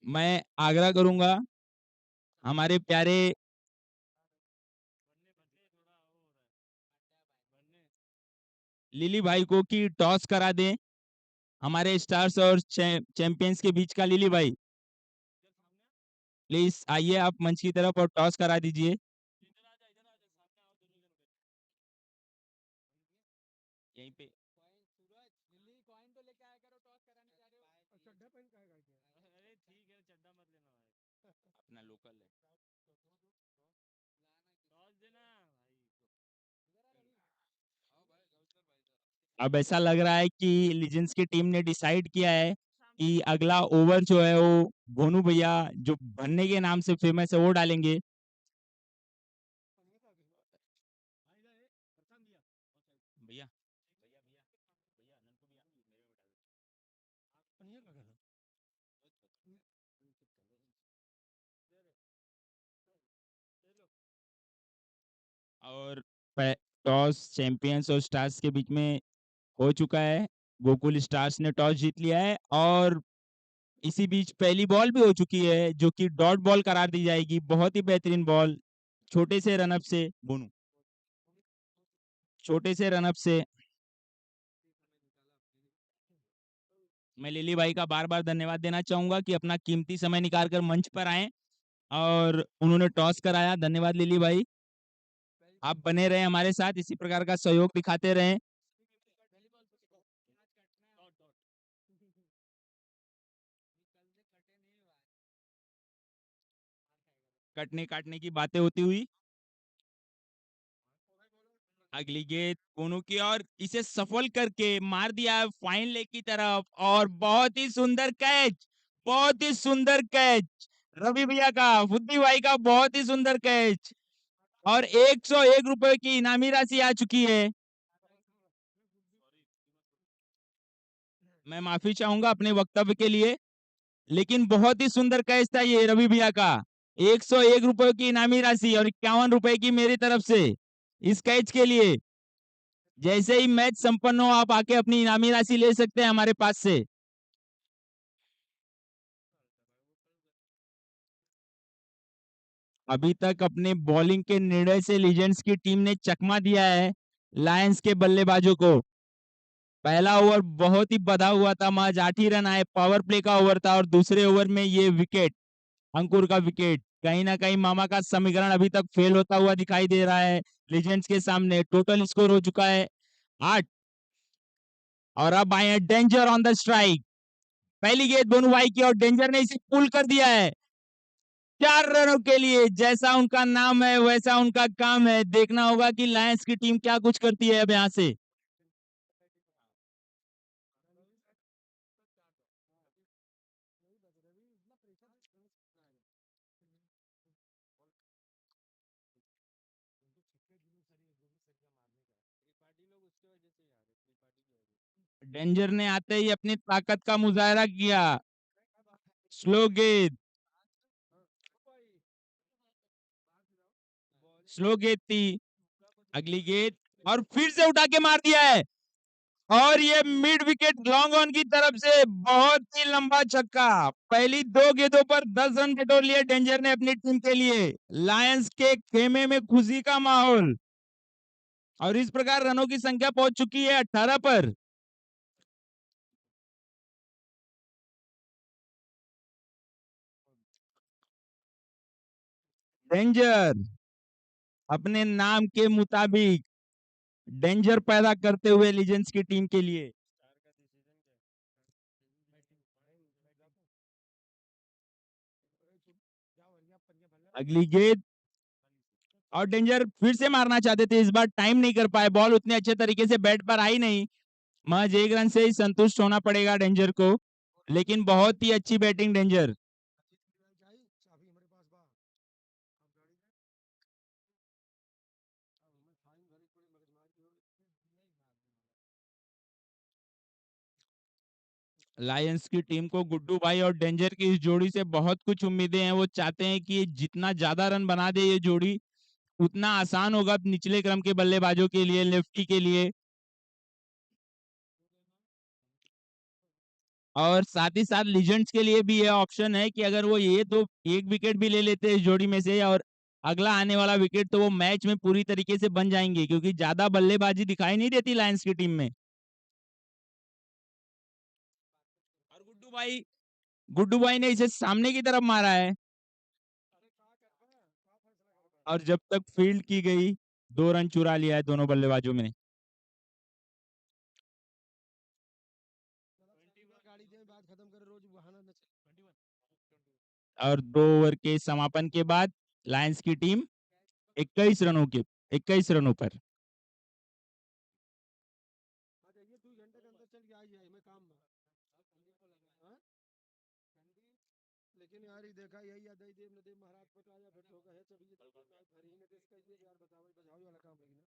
मैं आग्रह करूंगा हमारे प्यारे लिली भाई को कि टॉस करा दें हमारे स्टार्स और चैंपियंस के बीच का। लिली भाई प्लीज आइए आप मंच की तरफ और टॉस करा दीजिए। यहीं पे अपना लोकल है। अब ऐसा लग रहा है कि लीजेंड्स की टीम ने डिसाइड किया है कि अगला ओवर जो है वो भोनू भैया जो भन्ने के नाम से फेमस है वो डालेंगे। भैया और टॉस चैंपियंस और स्टार्स के बीच में हो चुका है। गोकुल स्टार्स ने टॉस जीत लिया है और इसी बीच पहली बॉल भी हो चुकी है जो कि डॉट बॉल करार दी जाएगी। बहुत ही बेहतरीन बॉल छोटे से रनअप से बोनू छोटे से रनअप से। मैं लिली भाई का बार बार धन्यवाद देना चाहूंगा कि अपना कीमती समय निकाल कर मंच पर आए और उन्होंने टॉस कराया। धन्यवाद लिली भाई, आप बने रहे हमारे साथ, इसी प्रकार का सहयोग दिखाते रहें। कटने काटने की बातें होती हुई अगली गेंद कोनू की और इसे सफल करके मार दिया फाइन लेग की तरफ और बहुत ही सुंदर कैच, बहुत ही सुंदर कैच रवि भैया का, बुद्धि भाई का बहुत ही सुंदर कैच। और 101 रुपए की इनामी राशि आ चुकी है। मैं माफी चाहूंगा अपने वक्तव्य के लिए, लेकिन बहुत ही सुंदर कैच था ये रवि भैया का। 101 रुपए की इनामी राशि और 51 रुपए की मेरी तरफ से इस कैच के लिए। जैसे ही मैच संपन्न हो आप आके अपनी इनामी राशि ले सकते हैं हमारे पास से। अभी तक अपने बॉलिंग के निर्णय से लीजेंड्स की टीम ने चकमा दिया है लायंस के बल्लेबाजों को। पहला ओवर बहुत ही बधा हुआ था, महज 8 ही रन आए, पावर प्ले का ओवर था और दूसरे ओवर में ये विकेट, अंकुर का विकेट, कहीं ना कहीं मामा का समीकरण अभी तक फेल होता हुआ दिखाई दे रहा है लीजेंड्स के सामने। टोटल स्कोर हो चुका है 8 और अब आए हैं डेंजर ऑन द स्ट्राइक। पहली गेंद बोनू भाई की और डेंजर ने इसे पुल कर दिया है। 4 रनों के लिए। जैसा उनका नाम है वैसा उनका काम है। देखना होगा कि लायंस की टीम क्या कुछ करती है अब यहाँ से। डेंजर ने आते ही अपनी ताकत का मुजाहरा किया। स्लो गेंद, स्लो गेंद थी। अगली गेंद और फिर से उठा के मार दिया है और ये मिड विकेट लॉन्ग ऑन की तरफ से बहुत ही लंबा छक्का। पहली 2 गेंदों पर 10 रन बटोर लिए डेंजर ने अपनी टीम के लिए। लायंस के खेमे में खुशी का माहौल और इस प्रकार रनों की संख्या पहुंच चुकी है 18 पर। डेंजर अपने नाम के मुताबिक डेंजर पैदा करते हुए लीजेंड्स की टीम के लिए। अगली गेंद और डेंजर फिर से मारना चाहते थे, इस बार टाइम नहीं कर पाए। बॉल उतने अच्छे तरीके से बैट पर आई नहीं। महज 1 रन से ही संतुष्ट होना पड़ेगा डेंजर को, लेकिन बहुत ही अच्छी बैटिंग डेंजर। लायंस की टीम को गुड्डू भाई और डेंजर की इस जोड़ी से बहुत कुछ उम्मीदें हैं। वो चाहते हैं कि जितना ज्यादा रन बना दे ये जोड़ी उतना आसान होगा निचले क्रम के बल्लेबाजों के लिए, लेफ्टी के लिए। और साथ ही साथ लीजेंड्स के लिए भी ये ऑप्शन है कि अगर वो ये तो एक विकेट भी ले लेते हैं इस जोड़ी में से और अगला आने वाला विकेट, तो वो मैच में पूरी तरीके से बन जाएंगे, क्योंकि ज्यादा बल्लेबाजी दिखाई नहीं देती लायंस की टीम में। और गुड्डू भाई ने इसे सामने की तरफ मारा है और जब तक फील्ड की गई 2 रन चुरा लिया है दोनों बल्लेबाजों में। और 2 ओवर के समापन के बाद लायंस की टीम 21 रनों पर।
लेकिन यार ये देखा यही अदय देव नदेव महाराज पटाया फिर होगा है चलिए हरी ने देश का ये यार बताओ बजाओ वाला काम लगी ना।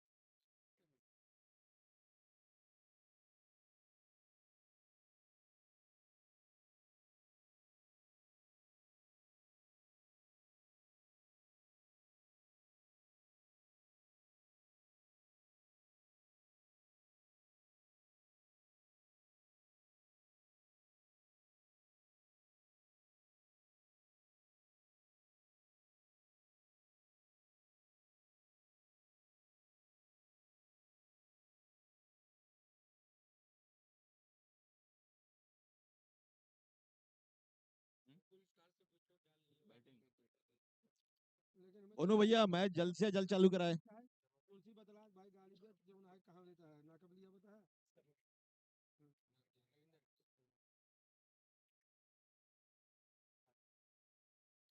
ओनू भैया मैच जल्द से जल्द चालू कराए।
तुलसी बतला भाई गाड़ी पे जो ना कहां लेता है ना कब लिया बता है।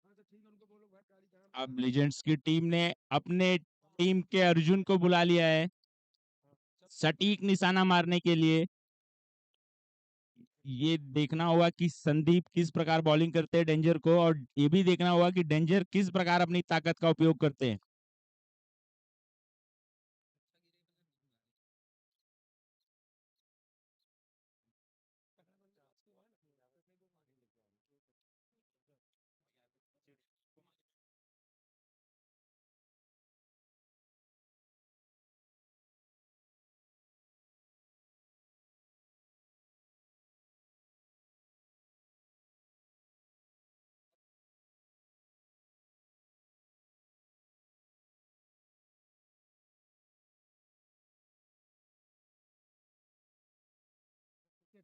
हाँ तो ठीक है उनको बोलो भाई गाड़ी कहां।
अब लीजेंड्स की टीम ने अपने टीम के अर्जुन को बुला लिया है सटीक निशाना मारने के लिए। ये देखना होगा कि संदीप किस प्रकार बॉलिंग करते हैं डेंजर को, और ये भी देखना होगा कि डेंजर किस प्रकार अपनी ताकत का उपयोग करते हैं।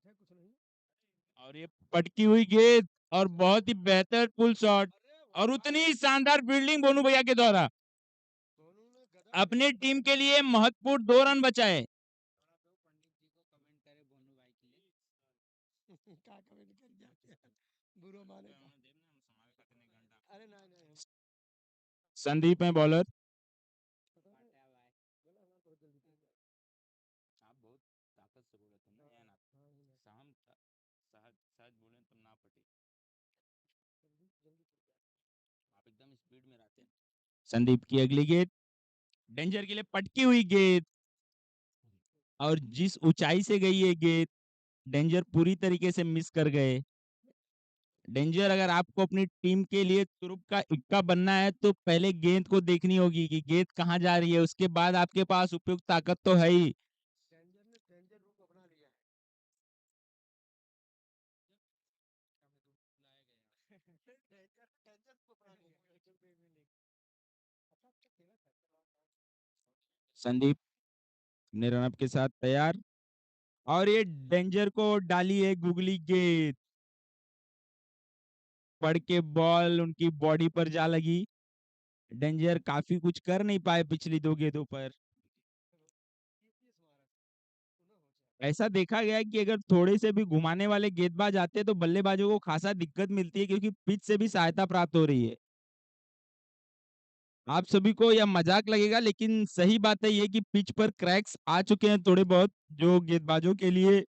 कुछ नहीं।
और ये पटकी हुई गेंद और बहुत ही बेहतर पुल शॉट और उतनी ही शानदार फील्डिंग बोनू भैया के द्वारा। अपनी टीम के लिए महत्वपूर्ण 2 रन बचाए।
क्या कमेंट कर दिया बुरो माने अरे नहीं नहीं
संदीप है बॉलर। आप बहुत ताकत से बोले थे ना यार, शाम शायद बोले तो ना पटी, आप एकदम स्पीड में रहते हैं। संदीप की अगली गेंद डेंजर के लिए पटकी हुई गेंद, और जिस ऊंचाई से गई ये गेंद डेंजर पूरी तरीके से मिस कर गए। डेंजर, अगर आपको अपनी टीम के लिए तुरुप का इक्का बनना है तो पहले गेंद को देखनी होगी कि गेंद कहाँ जा रही है, उसके बाद आपके पास उपयुक्त ताकत तो है ही।
डेंजर ने डेंजर रूप अपना लिया है। डेंजर डेंजर को अपना लिया है। अच्छा खेला था।
संदीप ने रनअप के साथ तैयार, और ये डेंजर को डाली है गुगली गेंद, पड़ के बॉल उनकी बॉडी पर जा लगी। डेंजर काफी कुछ कर नहीं पाए पिछली दो गेंदों पर। ऐसा देखा गया है कि अगर थोड़े से भी घुमाने वाले गेंदबाज आते हैं तो बल्लेबाजों को खासा दिक्कत मिलती है, क्योंकि पिच से भी सहायता प्राप्त हो रही है। आप सभी को यह मजाक लगेगा, लेकिन सही बात है ये कि पिच पर क्रैक्स आ चुके हैं थोड़े बहुत, जो गेंदबाजों के लिए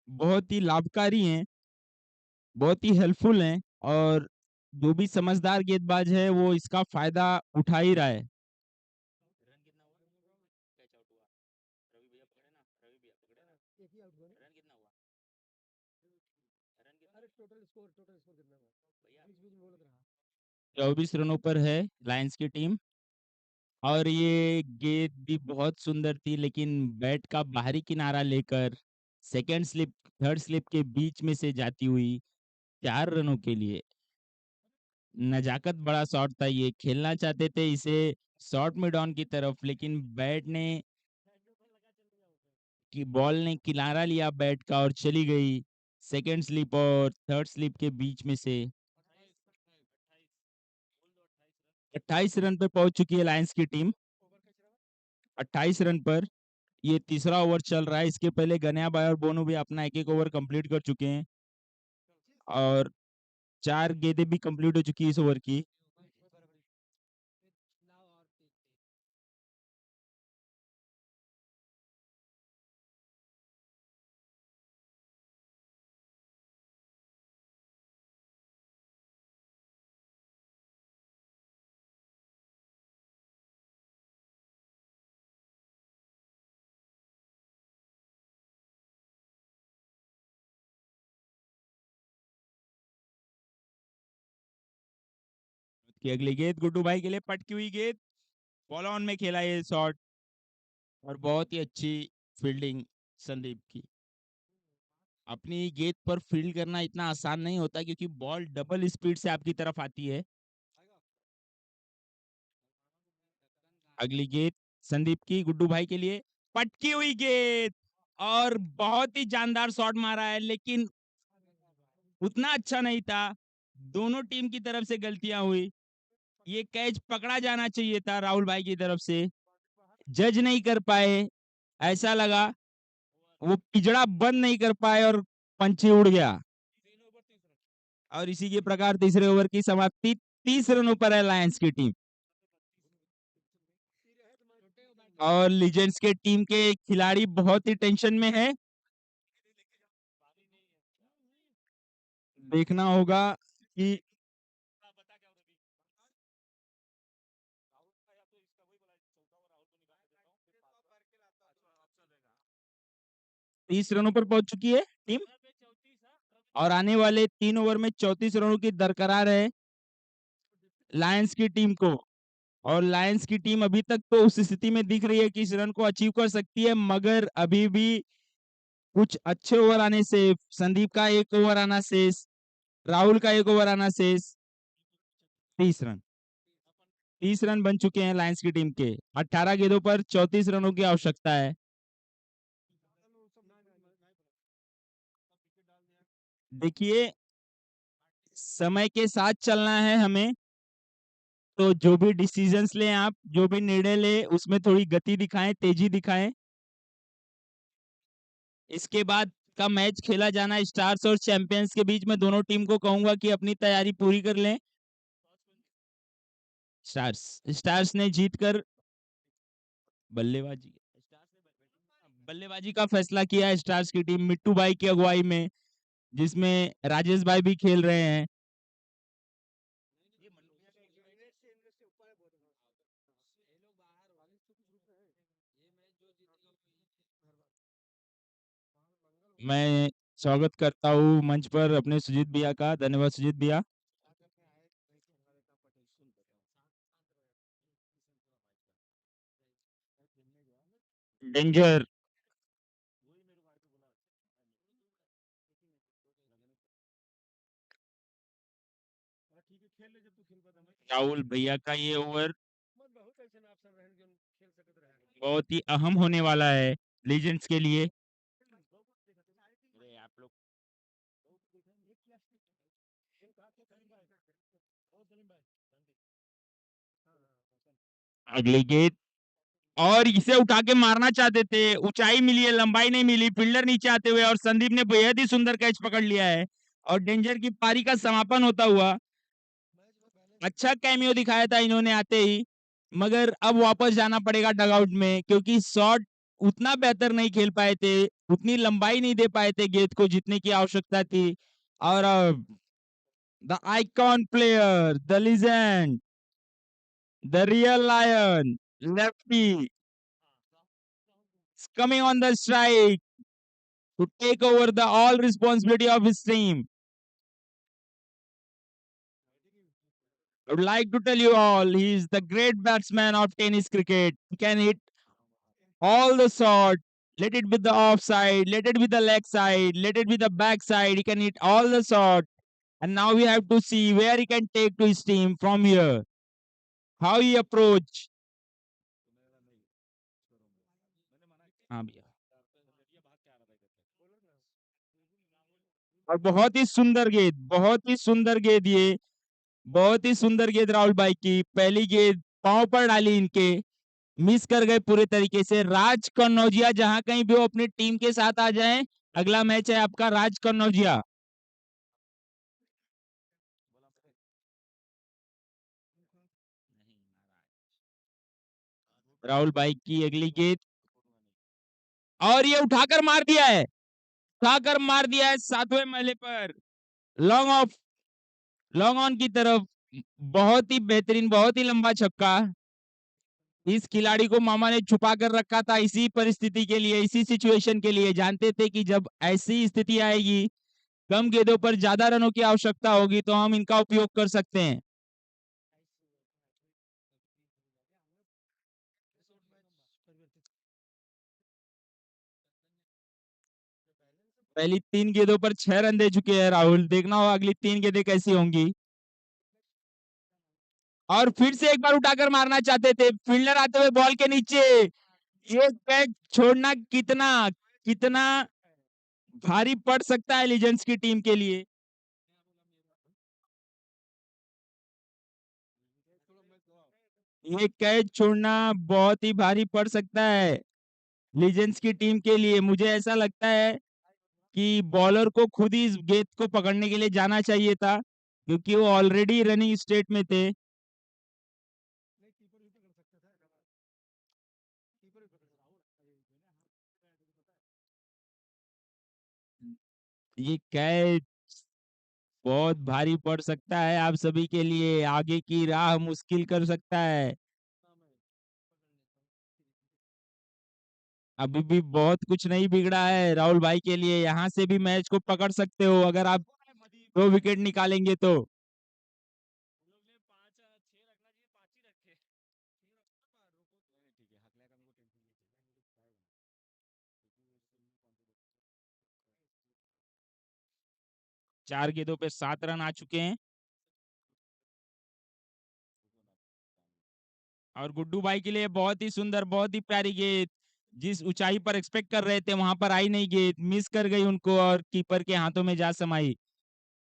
बहुत ही लाभकारी हैं, बहुत ही हेल्पफुल हैं, और जो भी समझदार गेंदबाज है वो इसका फायदा उठा ही रहा है। रन कितना हुआ? कैच आउट हुआ। रवि भैया पकड़े ना, रवि भैया पकड़े ना।
एक ही आउट हुआ ना?
रन कितना हुआ? रन कितना?
अरे टोटल स्कोर कितना हुआ?
भैया
बीच बीच में बोलत रहा।
24 रनों पर है लायंस की टीम, और ये गेंद भी बहुत सुंदर थी, लेकिन बैट का बाहरी किनारा लेकर सेकंड स्लिप थर्ड स्लिप के बीच में से जाती हुई 4 रनों के लिए। नजाकत बड़ा शॉट था, ये खेलना चाहते थे इसे शॉर्ट मिड ऑन की तरफ, लेकिन बैट ने कि बॉल ने किनारा लिया बैट का और चली गई सेकंड स्लिप और थर्ड स्लिप के बीच में से। 28 रन पर पहुंच चुकी है लायंस की टीम। 28 रन पर ये तीसरा ओवर चल रहा है। इसके पहले गन्या भाई और बोनू भी अपना एक एक ओवर कंप्लीट कर चुके हैं, और 4 गेंदें भी कंप्लीट हो चुकी है इस ओवर की। की अगली गेंद गुड्डू भाई के लिए पटकी हुई गेंद, बॉल ऑन में खेला ये शॉट, और बहुत ही अच्छी फील्डिंग संदीप की। अपनी गेंद पर फील्ड करना इतना आसान नहीं होता, क्योंकि बॉल डबल स्पीड से आपकी तरफ आती है। अगली गेंद संदीप की गुड्डू भाई के लिए पटकी हुई गेंद, और बहुत ही जानदार शॉट मारा है, लेकिन उतना अच्छा नहीं था। दोनों टीम की तरफ से गलतियां हुई। ये कैच पकड़ा जाना चाहिए था राहुल भाई की तरफ से, जज नहीं कर पाए। ऐसा लगा वो पिजड़ा बंद नहीं कर पाए और पंछी उड़ गया, और इसी के प्रकार तीसरे ओवर की समाप्ति। 30 रनों पर है लायंस की टीम, और लीजेंड्स के टीम के खिलाड़ी बहुत ही टेंशन में है। देखना होगा कि 30 रनों पर पहुंच चुकी है टीम, और आने वाले 3 ओवर में 34 रनों की दरकरार है लायंस की टीम को। और लायंस की टीम अभी तक तो उस स्थिति में दिख रही है कि इस रन को अचीव कर सकती है, मगर अभी भी कुछ अच्छे ओवर आने से, संदीप का एक ओवर आना शेष, राहुल का एक ओवर आना शेष, 30 रन 30 रन बन चुके हैं लायंस की टीम के। 18 गेंदों पर 34 रनों की आवश्यकता है। देखिए, समय के साथ चलना है हमें, तो जो भी डिसीजंस लें आप, जो भी निर्णय लें, उसमें थोड़ी गति दिखाएं, तेजी दिखाएं। इसके बाद का मैच खेला जाना स्टार्स और चैंपियंस के बीच में। दोनों टीम को कहूंगा कि अपनी तैयारी पूरी कर लें। स्टार्स ने जीतकर बल्लेबाजी बल्लेबाजी का फैसला किया है स्टार्स की टीम मिट्टू भाई की अगुवाई में, जिसमें राजेश भाई भी खेल रहे हैं। मैं स्वागत करता हूँ मंच पर अपने सुजीत भैया का। धन्यवाद सुजीत भैया। डेंजर राहुल भैया का ये ओवर बहुत ही अहम होने वाला है लीजेंड्स के लिए। आप लोग अगली गेंद और इसे उठा के मारना चाहते थे, ऊंचाई मिली है, लंबाई नहीं मिली, फील्डर नीचे आते हुए और संदीप ने बेहद ही सुंदर कैच पकड़ लिया है और डेंजर की पारी का समापन होता हुआ। अच्छा कैमियो दिखाया था इन्होंने आते ही, मगर अब वापस जाना पड़ेगा डगआउट में क्योंकि शॉट उतना बेहतर नहीं खेल पाए थे, उतनी लंबाई नहीं दे पाए थे गेंद को जितने की आवश्यकता थी। और the icon player, the legend, the real lion, lefty coming on the strike to take over the all responsibility of his team. I would like to tell you all, he is the great batsman of tennis cricket. He can hit all the shot. Let it be the offside, let it be the leg side, let it be the backside. He can hit all the shot. And now we have to see where he can take to his team from here. How he approach. हाँ भैया। और बहुत ही सुंदर गेंद, बहुत ही सुंदर गेंद ये, बहुत ही सुंदर गेंद राहुल भाई की। पहली गेंद पांव पर डाली इनके, मिस कर गए पूरे तरीके से। राज कन्नौजिया जहां कहीं भी वो अपनी टीम के साथ आ जाएं, अगला मैच है आपका राज कन्नौजिया। राहुल भाई की अगली गेंद और ये उठाकर मार दिया है, उठाकर मार दिया है 7वें महले पर, लॉन्ग ऑफ, लॉन्ग ऑन की तरफ। बहुत ही बेहतरीन, बहुत ही लंबा छक्का। इस खिलाड़ी को मामा ने छुपा कर रखा था इसी परिस्थिति के लिए, इसी सिचुएशन के लिए। जानते थे कि जब ऐसी स्थिति आएगी, कम गेंदों पर ज्यादा रनों की आवश्यकता होगी, तो हम इनका उपयोग कर सकते हैं। पहली 3 गेंदों पर 6 रन दे चुके हैं राहुल। देखना होगा अगली 3 गेंदें कैसी होंगी। और फिर से एक बार उठाकर मारना चाहते थे, फील्डर आते हुए बॉल के नीचे। ये कैच छोड़ना कितना कितना भारी पड़ सकता है लीजेंड्स की टीम के लिए। ये कैच छोड़ना बहुत ही भारी पड़ सकता है लीजेंड्स की टीम के लिए। मुझे ऐसा लगता है कि बॉलर को खुद ही इस गेंद को पकड़ने के लिए जाना चाहिए था, क्योंकि वो ऑलरेडी रनिंग स्टेट में थे। ये कैच बहुत भारी पड़ सकता है आप सभी के लिए, आगे की राह मुश्किल कर सकता है। अभी भी बहुत कुछ नहीं बिगड़ा है राहुल भाई के लिए, यहाँ से भी मैच को पकड़ सकते हो अगर आप 2 विकेट निकालेंगे तो। 4 गेंदों पे 7 रन आ चुके हैं और गुड्डू भाई के लिए बहुत ही सुंदर, बहुत ही प्यारी गेंद। जिस ऊंचाई पर एक्सपेक्ट कर रहे थे वहां पर आई नहीं गेंद, मिस कर गई उनको और कीपर के हाथों में जा समाई।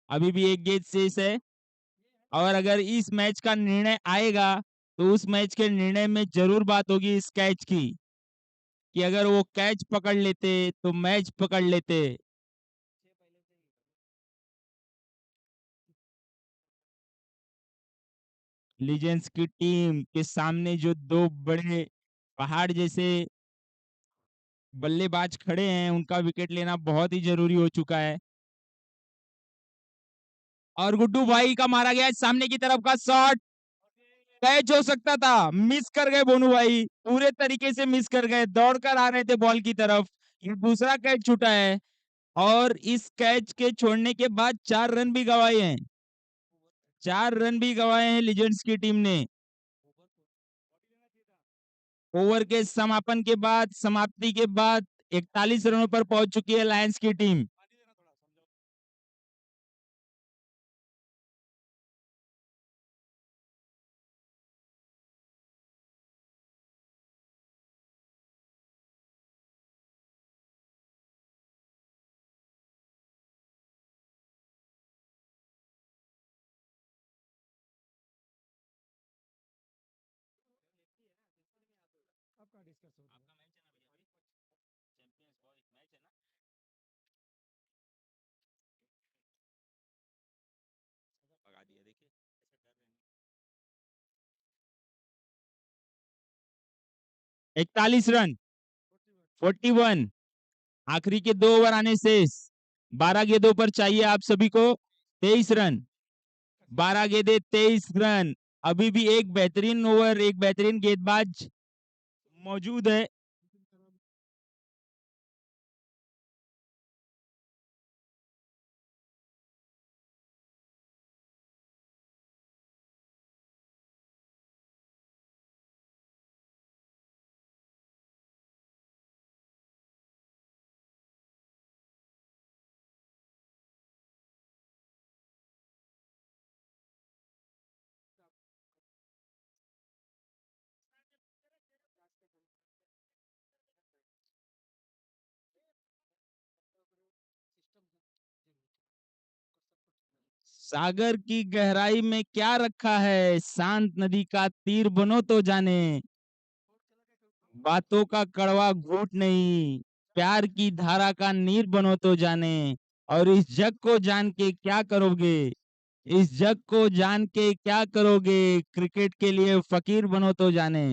अभी भी एक गेंद शेष है और अगर इस मैच का निर्णय आएगा तो उस मैच के निर्णय में जरूर बात होगी इस कैच की, कि अगर वो कैच पकड़ लेते तो मैच पकड़ लेते। लीजेंड्स की टीम के सामने जो दो बड़े पहाड़ जैसे बल्लेबाज खड़े हैं, उनका विकेट लेना बहुत ही जरूरी हो चुका है। और गुड्डू भाई का मारा गया है सामने की तरफ का शॉट, कैच हो सकता था, मिस कर गए बोनू भाई, पूरे तरीके से मिस कर गए, दौड़कर आ रहे थे बॉल की तरफ। ये दूसरा कैच छूटा है और इस कैच के छोड़ने के बाद 4 रन भी गंवाए हैं, 4 रन भी गंवाए हैं लीजेंड्स की टीम ने। ओवर के समापन के बाद, समाप्ति के बाद 41 रनों पर पहुंच चुकी है लायंस की टीम।
आपका डिस्कस हो गया।
भगा दिया देखिए। 41 रन, 41, आखिरी के 2 ओवर आने शेष, 12 गेंदों पर चाहिए आप सभी को 23 रन, 12 गेंदे 23 रन। अभी भी एक बेहतरीन ओवर, एक बेहतरीन गेंदबाज मौजूद है। सागर की गहराई में क्या रखा है, शांत नदी का तीर बनो तो जाने, बातों का कड़वा घूट नहीं, प्यार की धारा का नीर बनो तो जाने। और इस जग को जान के क्या करोगे, इस जग को जान के क्या करोगे, क्रिकेट के लिए फकीर बनो तो जाने।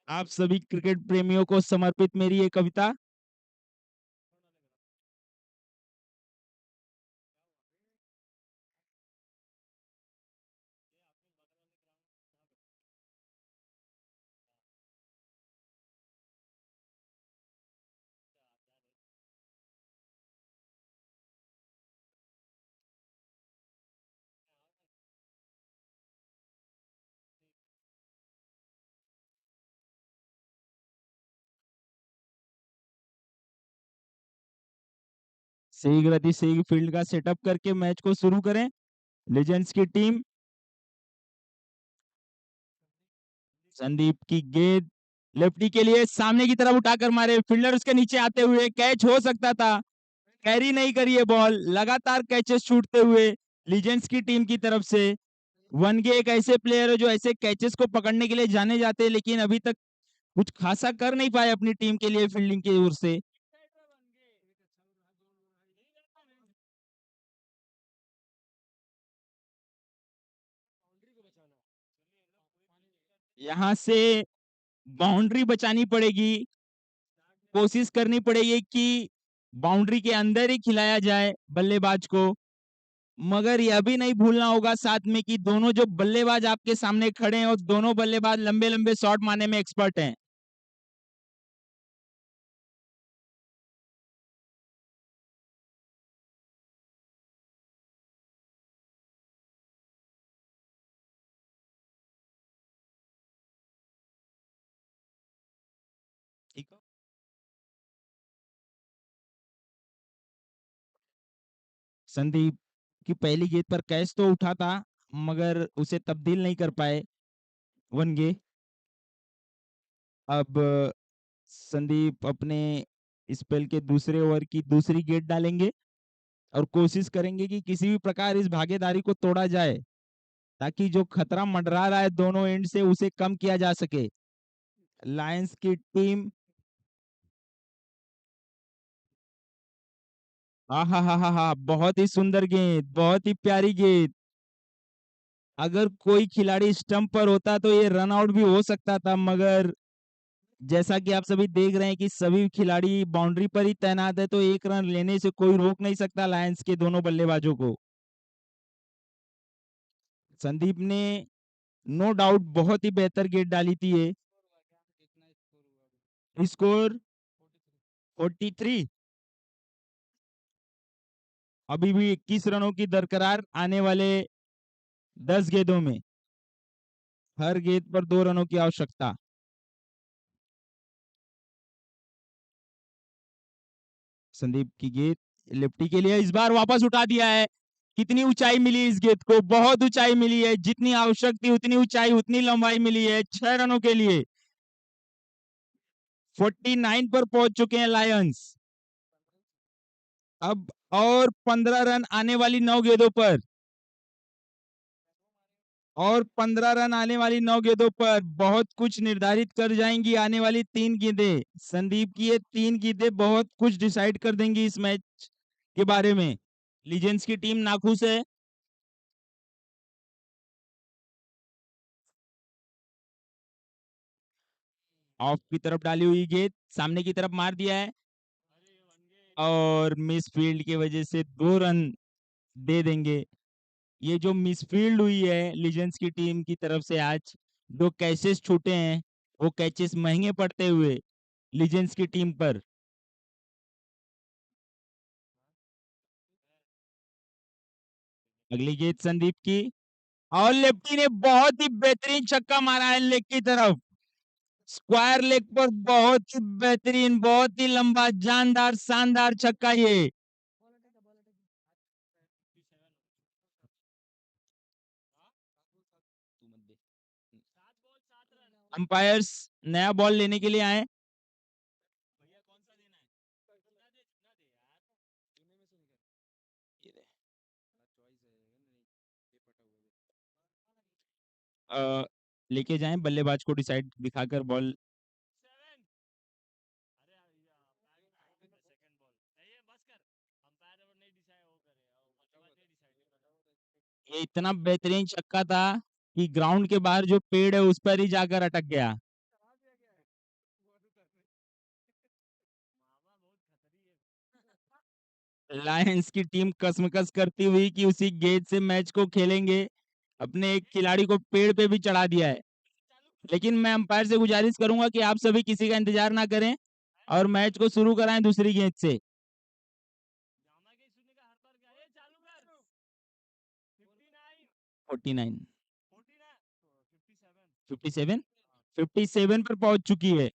आप सभी क्रिकेट प्रेमियों को समर्पित मेरी ये कविता। शीघ्र अतिशीघ्र फील्ड का सेटअप करके मैच को शुरू करें। लेजेंड्स की टीम, संदीप की गेंद लेफ्टी के लिए सामने की तरफ उठाकर मारे, फील्डर उसके नीचे आते हुए, कैच हो सकता था, कैरी नहीं करी है बॉल, लगातार कैचेस छूटते हुए लीजेंड्स की टीम की तरफ से। वनगे एक ऐसे प्लेयर है जो ऐसे कैचेस को पकड़ने के लिए जाने जाते हैं, लेकिन अभी तक कुछ खासा कर नहीं पाए अपनी टीम के लिए फील्डिंग की ओर से। यहां से बाउंड्री बचानी पड़ेगी, कोशिश करनी पड़ेगी कि बाउंड्री के अंदर ही खिलाया जाए बल्लेबाज को। मगर यह भी नहीं भूलना होगा साथ में कि दोनों जो बल्लेबाज आपके सामने खड़े हैं और दोनों बल्लेबाज लंबे लंबे शॉट मारने में एक्सपर्ट हैं। ठीक है। संदीप की पहली गेंद पर कैच तो उठा था, मगर उसे तब्दील नहीं कर पाए वनगे। अब संदीप अपने स्पेल के दूसरे ओवर की दूसरी गेंद डालेंगे और कोशिश करेंगे कि किसी भी प्रकार इस भागीदारी को तोड़ा जाए, ताकि जो खतरा मंडरा रहा है दोनों एंड से उसे कम किया जा सके। लायंस की टीम, हा हा हा हा हा, बहुत ही सुंदर गेंद, बहुत ही प्यारी गेंद। अगर कोई खिलाड़ी स्टंप पर होता तो ये रन आउट भी हो सकता था, मगर जैसा कि आप सभी देख रहे हैं कि सभी खिलाड़ी बाउंड्री पर ही तैनात है, तो एक रन लेने से कोई रोक नहीं सकता लायंस के दोनों बल्लेबाजों को। संदीप ने नो डाउट बहुत ही बेहतर गेट डाली थी ये। स्कोर 43। अभी भी 21 रनों की दरकरार आने वाले 10 गेंदों में, हर गेंद पर 2 रनों की आवश्यकता। संदीप की गेंद लेफ्टी के लिए, इस बार वापस उठा दिया है। कितनी ऊंचाई मिली इस गेंद को, बहुत ऊंचाई मिली है, जितनी आवश्यक थी उतनी ऊंचाई उतनी लंबाई मिली है 6 रनों के लिए। 49 पर पहुंच चुके हैं लायंस। अब और 15 रन आने वाली 9 गेंदों पर, और 15 रन आने वाली 9 गेंदों पर बहुत कुछ निर्धारित कर जाएंगी आने वाली 3 गेंदें। संदीप की ये 3 गेंदें बहुत कुछ डिसाइड कर देंगी इस मैच के बारे में। लीजेंड्स की टीम नाखुश है। ऑफ की तरफ डाली हुई गेंद सामने की तरफ मार दिया है, और मिस फील्ड की वजह से 2 रन दे देंगे। ये जो मिसफील्ड हुई है लीजेंड्स की टीम की तरफ से आज, जो कैचेस छूटे हैं वो कैचेस महंगे पड़ते हुए लीजेंड्स की टीम पर। अगली गेंद संदीप की, और लेफ्टी ने बहुत ही बेहतरीन छक्का मारा है लेग की तरफ। स्क्वायर लेग पर बहुत ही बेहतरीन, बहुत ही लंबा, जानदार, शानदार छक्का ये। अंपायर्स नया बॉल लेने के लिए आए। लेके जाएं, बल्लेबाज को डिसाइड दिखाकर बॉल। ये इतना बेहतरीन छक्का था कि ग्राउंड के बाहर जो पेड़ है उस पर ही जाकर अटक गया। लायंस की टीम कसमकस करती हुई कि उसी गेंद से मैच को खेलेंगे, अपने एक खिलाड़ी को पेड़ पे भी चढ़ा दिया है। लेकिन मैं अंपायर से गुजारिश करूंगा कि आप सभी किसी का इंतजार ना करें और मैच को शुरू कराएं दूसरी गेंद से। 49, 57, 57 पर पहुंच चुकी है।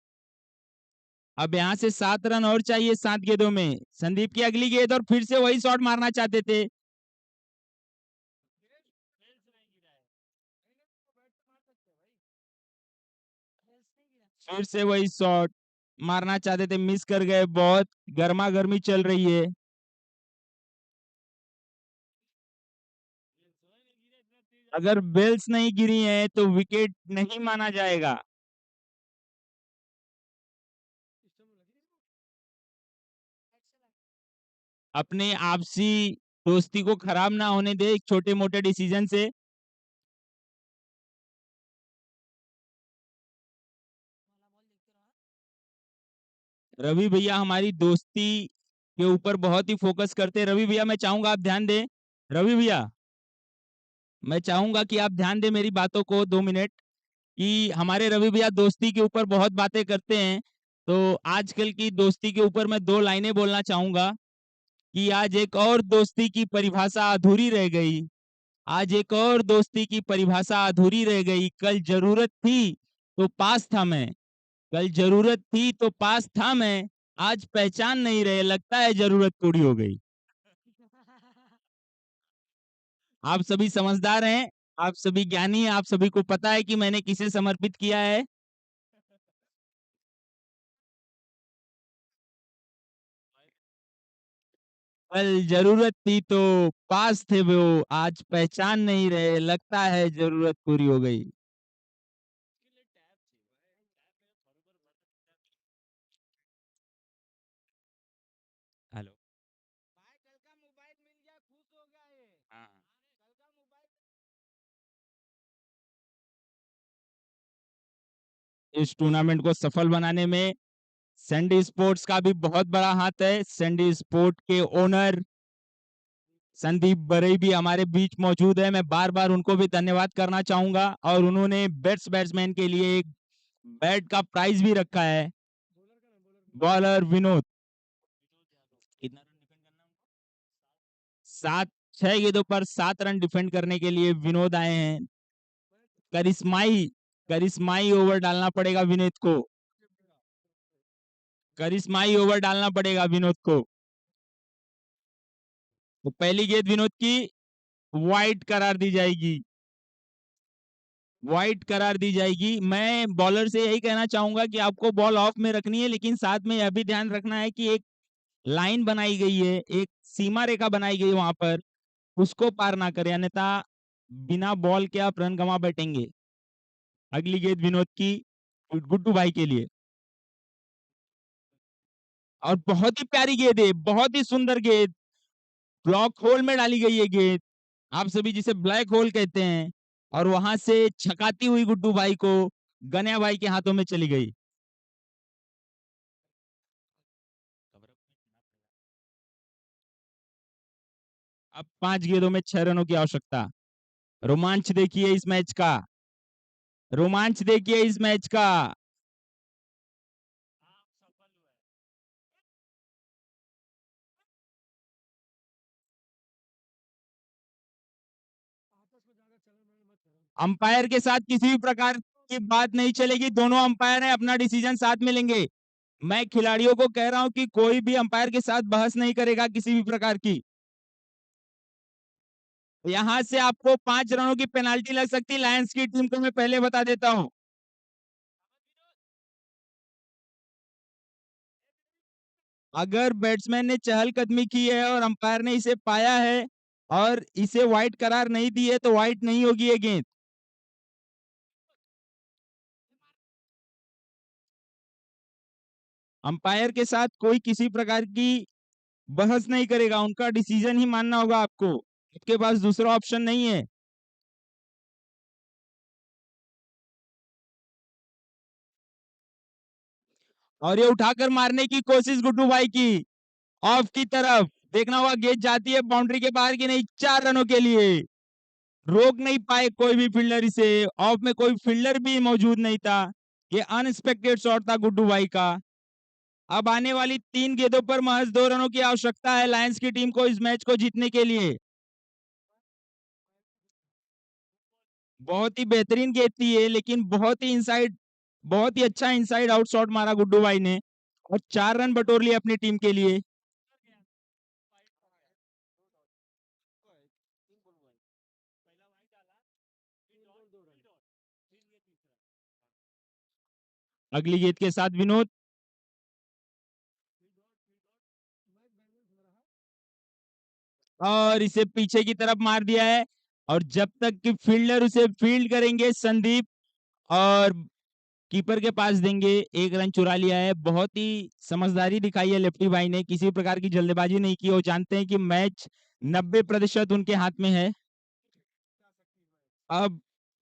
अब यहां से 7 रन और चाहिए 7 गेंदों में। संदीप की अगली गेंद, और फिर से वही शॉट मारना चाहते थे। फिर से वही शॉट मारना चाहते थे, मिस कर गए। बहुत गर्मा गर्मी चल रही है। अगर बेल्स नहीं गिरी हैं तो विकेट नहीं माना जाएगा। अपने आपसी दोस्ती को खराब ना होने दे एक छोटे मोटे डिसीजन से। रवि भैया हमारी दोस्ती के ऊपर बहुत ही फोकस करते हैं। रवि भैया मैं चाहूंगा आप ध्यान दें। रवि भैया मैं चाहूंगा कि आप ध्यान दें मेरी बातों को 2 मिनट, कि हमारे रवि भैया दोस्ती के ऊपर बहुत बातें करते हैं। तो आजकल की दोस्ती के ऊपर मैं 2 लाइनें बोलना चाहूंगा कि आज एक और दोस्ती की परिभाषा अधूरी रह गई। आज एक और दोस्ती की परिभाषा अधूरी रह गई। कल जरूरत थी तो पास था मैं, कल जरूरत थी तो पास था मैं, आज पहचान नहीं रहे, लगता है जरूरत पूरी हो गई। आप सभी समझदार हैं, आप सभी ज्ञानी हैं, आप सभी को पता है कि मैंने किसे समर्पित किया है। कल जरूरत थी तो पास थे वो, आज पहचान नहीं रहे, लगता है जरूरत पूरी हो गई। हेलो। हाँ। इस टूर्नामेंट को सफल बनाने में सैंडी स्पोर्ट्स का भी बहुत बड़ा हाथ है। सैंडी स्पोर्ट के ओनर संदीप बरई भी हमारे बीच मौजूद है। मैं बार बार उनको भी धन्यवाद करना चाहूंगा और उन्होंने बैट्समैन के लिए एक बैट का प्राइज भी रखा है। बॉलर विनोद, कितना रन डिफेंड करना है उनको? 6 गेंदों पर 7 रन डिफेंड करने के लिए विनोद आए हैं। करिश्माई करिश्माई ओवर डालना पड़ेगा विनोद को। करिश्माई ओवर डालना पड़ेगा विनोद को। तो पहली गेंद विनोद की वाइड करार दी जाएगी। वाइड करार दी जाएगी। मैं बॉलर से यही कहना चाहूंगा कि आपको बॉल ऑफ में रखनी है, लेकिन साथ में यह भी ध्यान रखना है कि एक लाइन बनाई गई है, एक सीमा रेखा बनाई गई है वहां पर, उसको पार ना करें, अन्यथा बिना बॉल के आप रन गंवा बैठेंगे। अगली गेंद विनोद की गुड्डू भाई के लिए, और बहुत ही प्यारी गेंद है, बहुत ही सुंदर गेंद, ब्लॉक होल में डाली गई है गेंद, आप सभी जिसे ब्लैक होल कहते हैं, और वहां से छकाती हुई गुड्डू भाई को गन्या भाई के हाथों में चली गई। अब 5 गेंदों में 6 रनों की आवश्यकता। रोमांच देखिए इस मैच का, रोमांच देखिए इस मैच का। अंपायर के साथ किसी भी प्रकार की बात नहीं चलेगी, दोनों अंपायर हैं, अपना डिसीजन साथ में लेंगे। मैं खिलाड़ियों को कह रहा हूं कि कोई भी अंपायर के साथ बहस नहीं करेगा किसी भी प्रकार की। यहां से आपको 5 रनों की पेनाल्टी लग सकती है लायंस की टीम को, मैं पहले बता देता हूं। अगर बैट्समैन ने चहलकदमी की है और अंपायर ने इसे पाया है और इसे वाइड करार नहीं दी है, तो वाइड नहीं होगी ये गेंद। अंपायर के साथ कोई किसी प्रकार की बहस नहीं करेगा, उनका डिसीजन ही मानना होगा आपको, आपके पास दूसरा ऑप्शन नहीं है। और ये उठाकर मारने की कोशिश गुड्डू भाई की, ऑफ की तरफ, देखना होगा गेंद जाती है बाउंड्री के बाहर की नहीं। 4 रनों के लिए रोक नहीं पाए कोई भी फील्डर इसे, ऑफ में कोई फील्डर भी मौजूद नहीं था, ये अनएक्सपेक्टेड शॉट था गुड्डू भाई का। अब आने वाली 3 गेंदों पर महज 2 रनों की आवश्यकता है लायंस की टीम को इस मैच को जीतने के लिए। बहुत ही बेहतरीन गेंद थी ये, लेकिन बहुत ही इनसाइड, बहुत ही अच्छा इनसाइड आउट शॉट मारा गुड्डू भाई ने, और 4 रन बटोर लिए अपनी टीम के लिए। अगली गेंद के साथ विनोद, और इसे पीछे की तरफ मार दिया है, और जब तक कि फील्डर उसे फील्ड करेंगे संदीप और कीपर के पास देंगे, 1 रन चुरा लिया है। बहुत ही समझदारी दिखाई है लेफ्टी भाई ने, किसी प्रकार की जल्दबाजी नहीं की, वो जानते हैं कि मैच 90% उनके हाथ में है। अब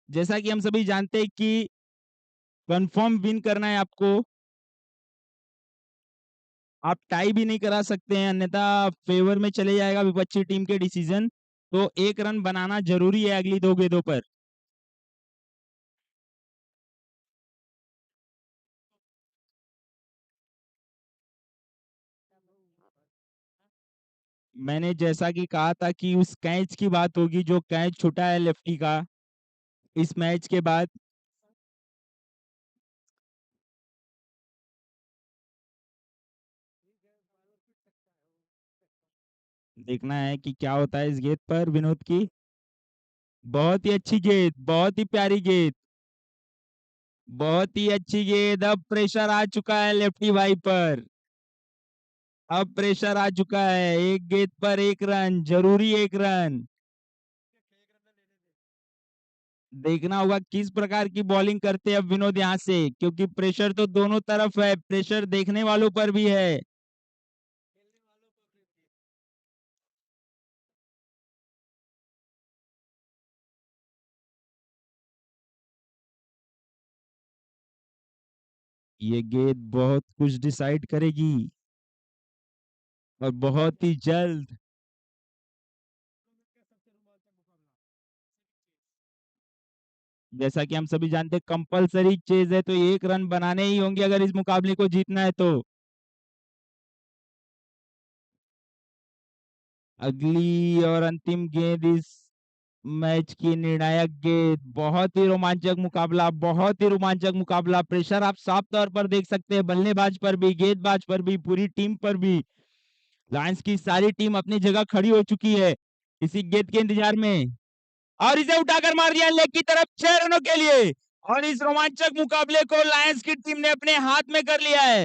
जैसा कि हम सभी जानते हैं कि कंफर्म विन करना है आपको, आप टाई भी नहीं करा सकते हैं, अन्यथा फेवर में चले जाएगा विपक्षी टीम के डिसीजन। तो 1 रन बनाना जरूरी है अगली 2 गेंदों पर। मैंने जैसा कि कहा था कि उस कैच की बात होगी जो कैच छूटा है लेफ्टी का इस मैच के बाद। देखना है कि क्या होता है इस गेंद पर विनोद की। बहुत ही अच्छी गेंद, बहुत ही प्यारी गेंद, बहुत ही अच्छी गेंद। अब प्रेशर आ चुका है लेफ्टी भाई पर, अब प्रेशर आ चुका है, एक गेंद पर 1 रन, जरूरी 1 रन। देखना होगा किस प्रकार की बॉलिंग करते हैं अब विनोद यहां से, क्योंकि प्रेशर तो दोनों तरफ है, प्रेशर देखने वालों पर भी है। ये गेंद बहुत कुछ डिसाइड करेगी और बहुत ही जल्द। जैसा कि हम सभी जानते हैं कंपलसरी चेज है, तो 1 रन बनाने ही होंगे अगर इस मुकाबले को जीतना है तो। अगली और अंतिम गेंद इस मैच की निर्णायक गेंद। बहुत ही रोमांचक मुकाबला, बहुत ही रोमांचक मुकाबला। प्रेशर आप साफ तौर पर देख सकते हैं, बल्लेबाज पर भी, गेंदबाज पर भी, पूरी टीम पर भी। लायंस की सारी टीम अपनी जगह खड़ी हो चुकी है इसी गेंद के इंतजार में, और इसे उठाकर मार दिया लेग की तरफ 6 रनों के लिए। और इस रोमांचक मुकाबले को लायंस की टीम ने अपने हाथ में कर लिया है।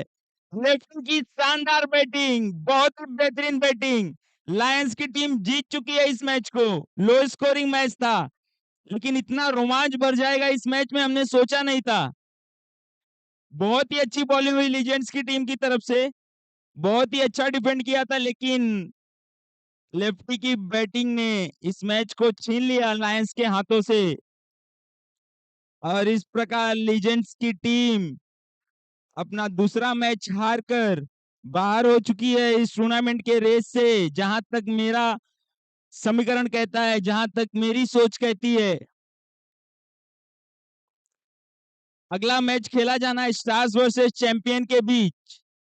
लेफ्टी की शानदार बैटिंग, बहुत ही बेहतरीन बैटिंग। लायंस की टीम जीत चुकी है इस मैच को। लो स्कोरिंग मैच था, लेकिन इतना रोमांच भर जाएगा इस मैच में हमने सोचा नहीं था। बहुत ही अच्छी बॉलिंग हुई लीजेंड्स की टीम की तरफ से, बहुत ही अच्छा डिफेंड किया था, लेकिन लेफ्टी की बैटिंग ने इस मैच को छीन लिया लायंस के हाथों से। और इस प्रकार लीजेंड्स की टीम अपना दूसरा मैच हारकर बाहर हो चुकी है इस टूर्नामेंट के रेस से, जहां तक मेरा समीकरण कहता है, जहां तक मेरी सोच कहती है। अगला मैच खेला जाना है स्टार्स वर्सेस चैंपियन के बीच।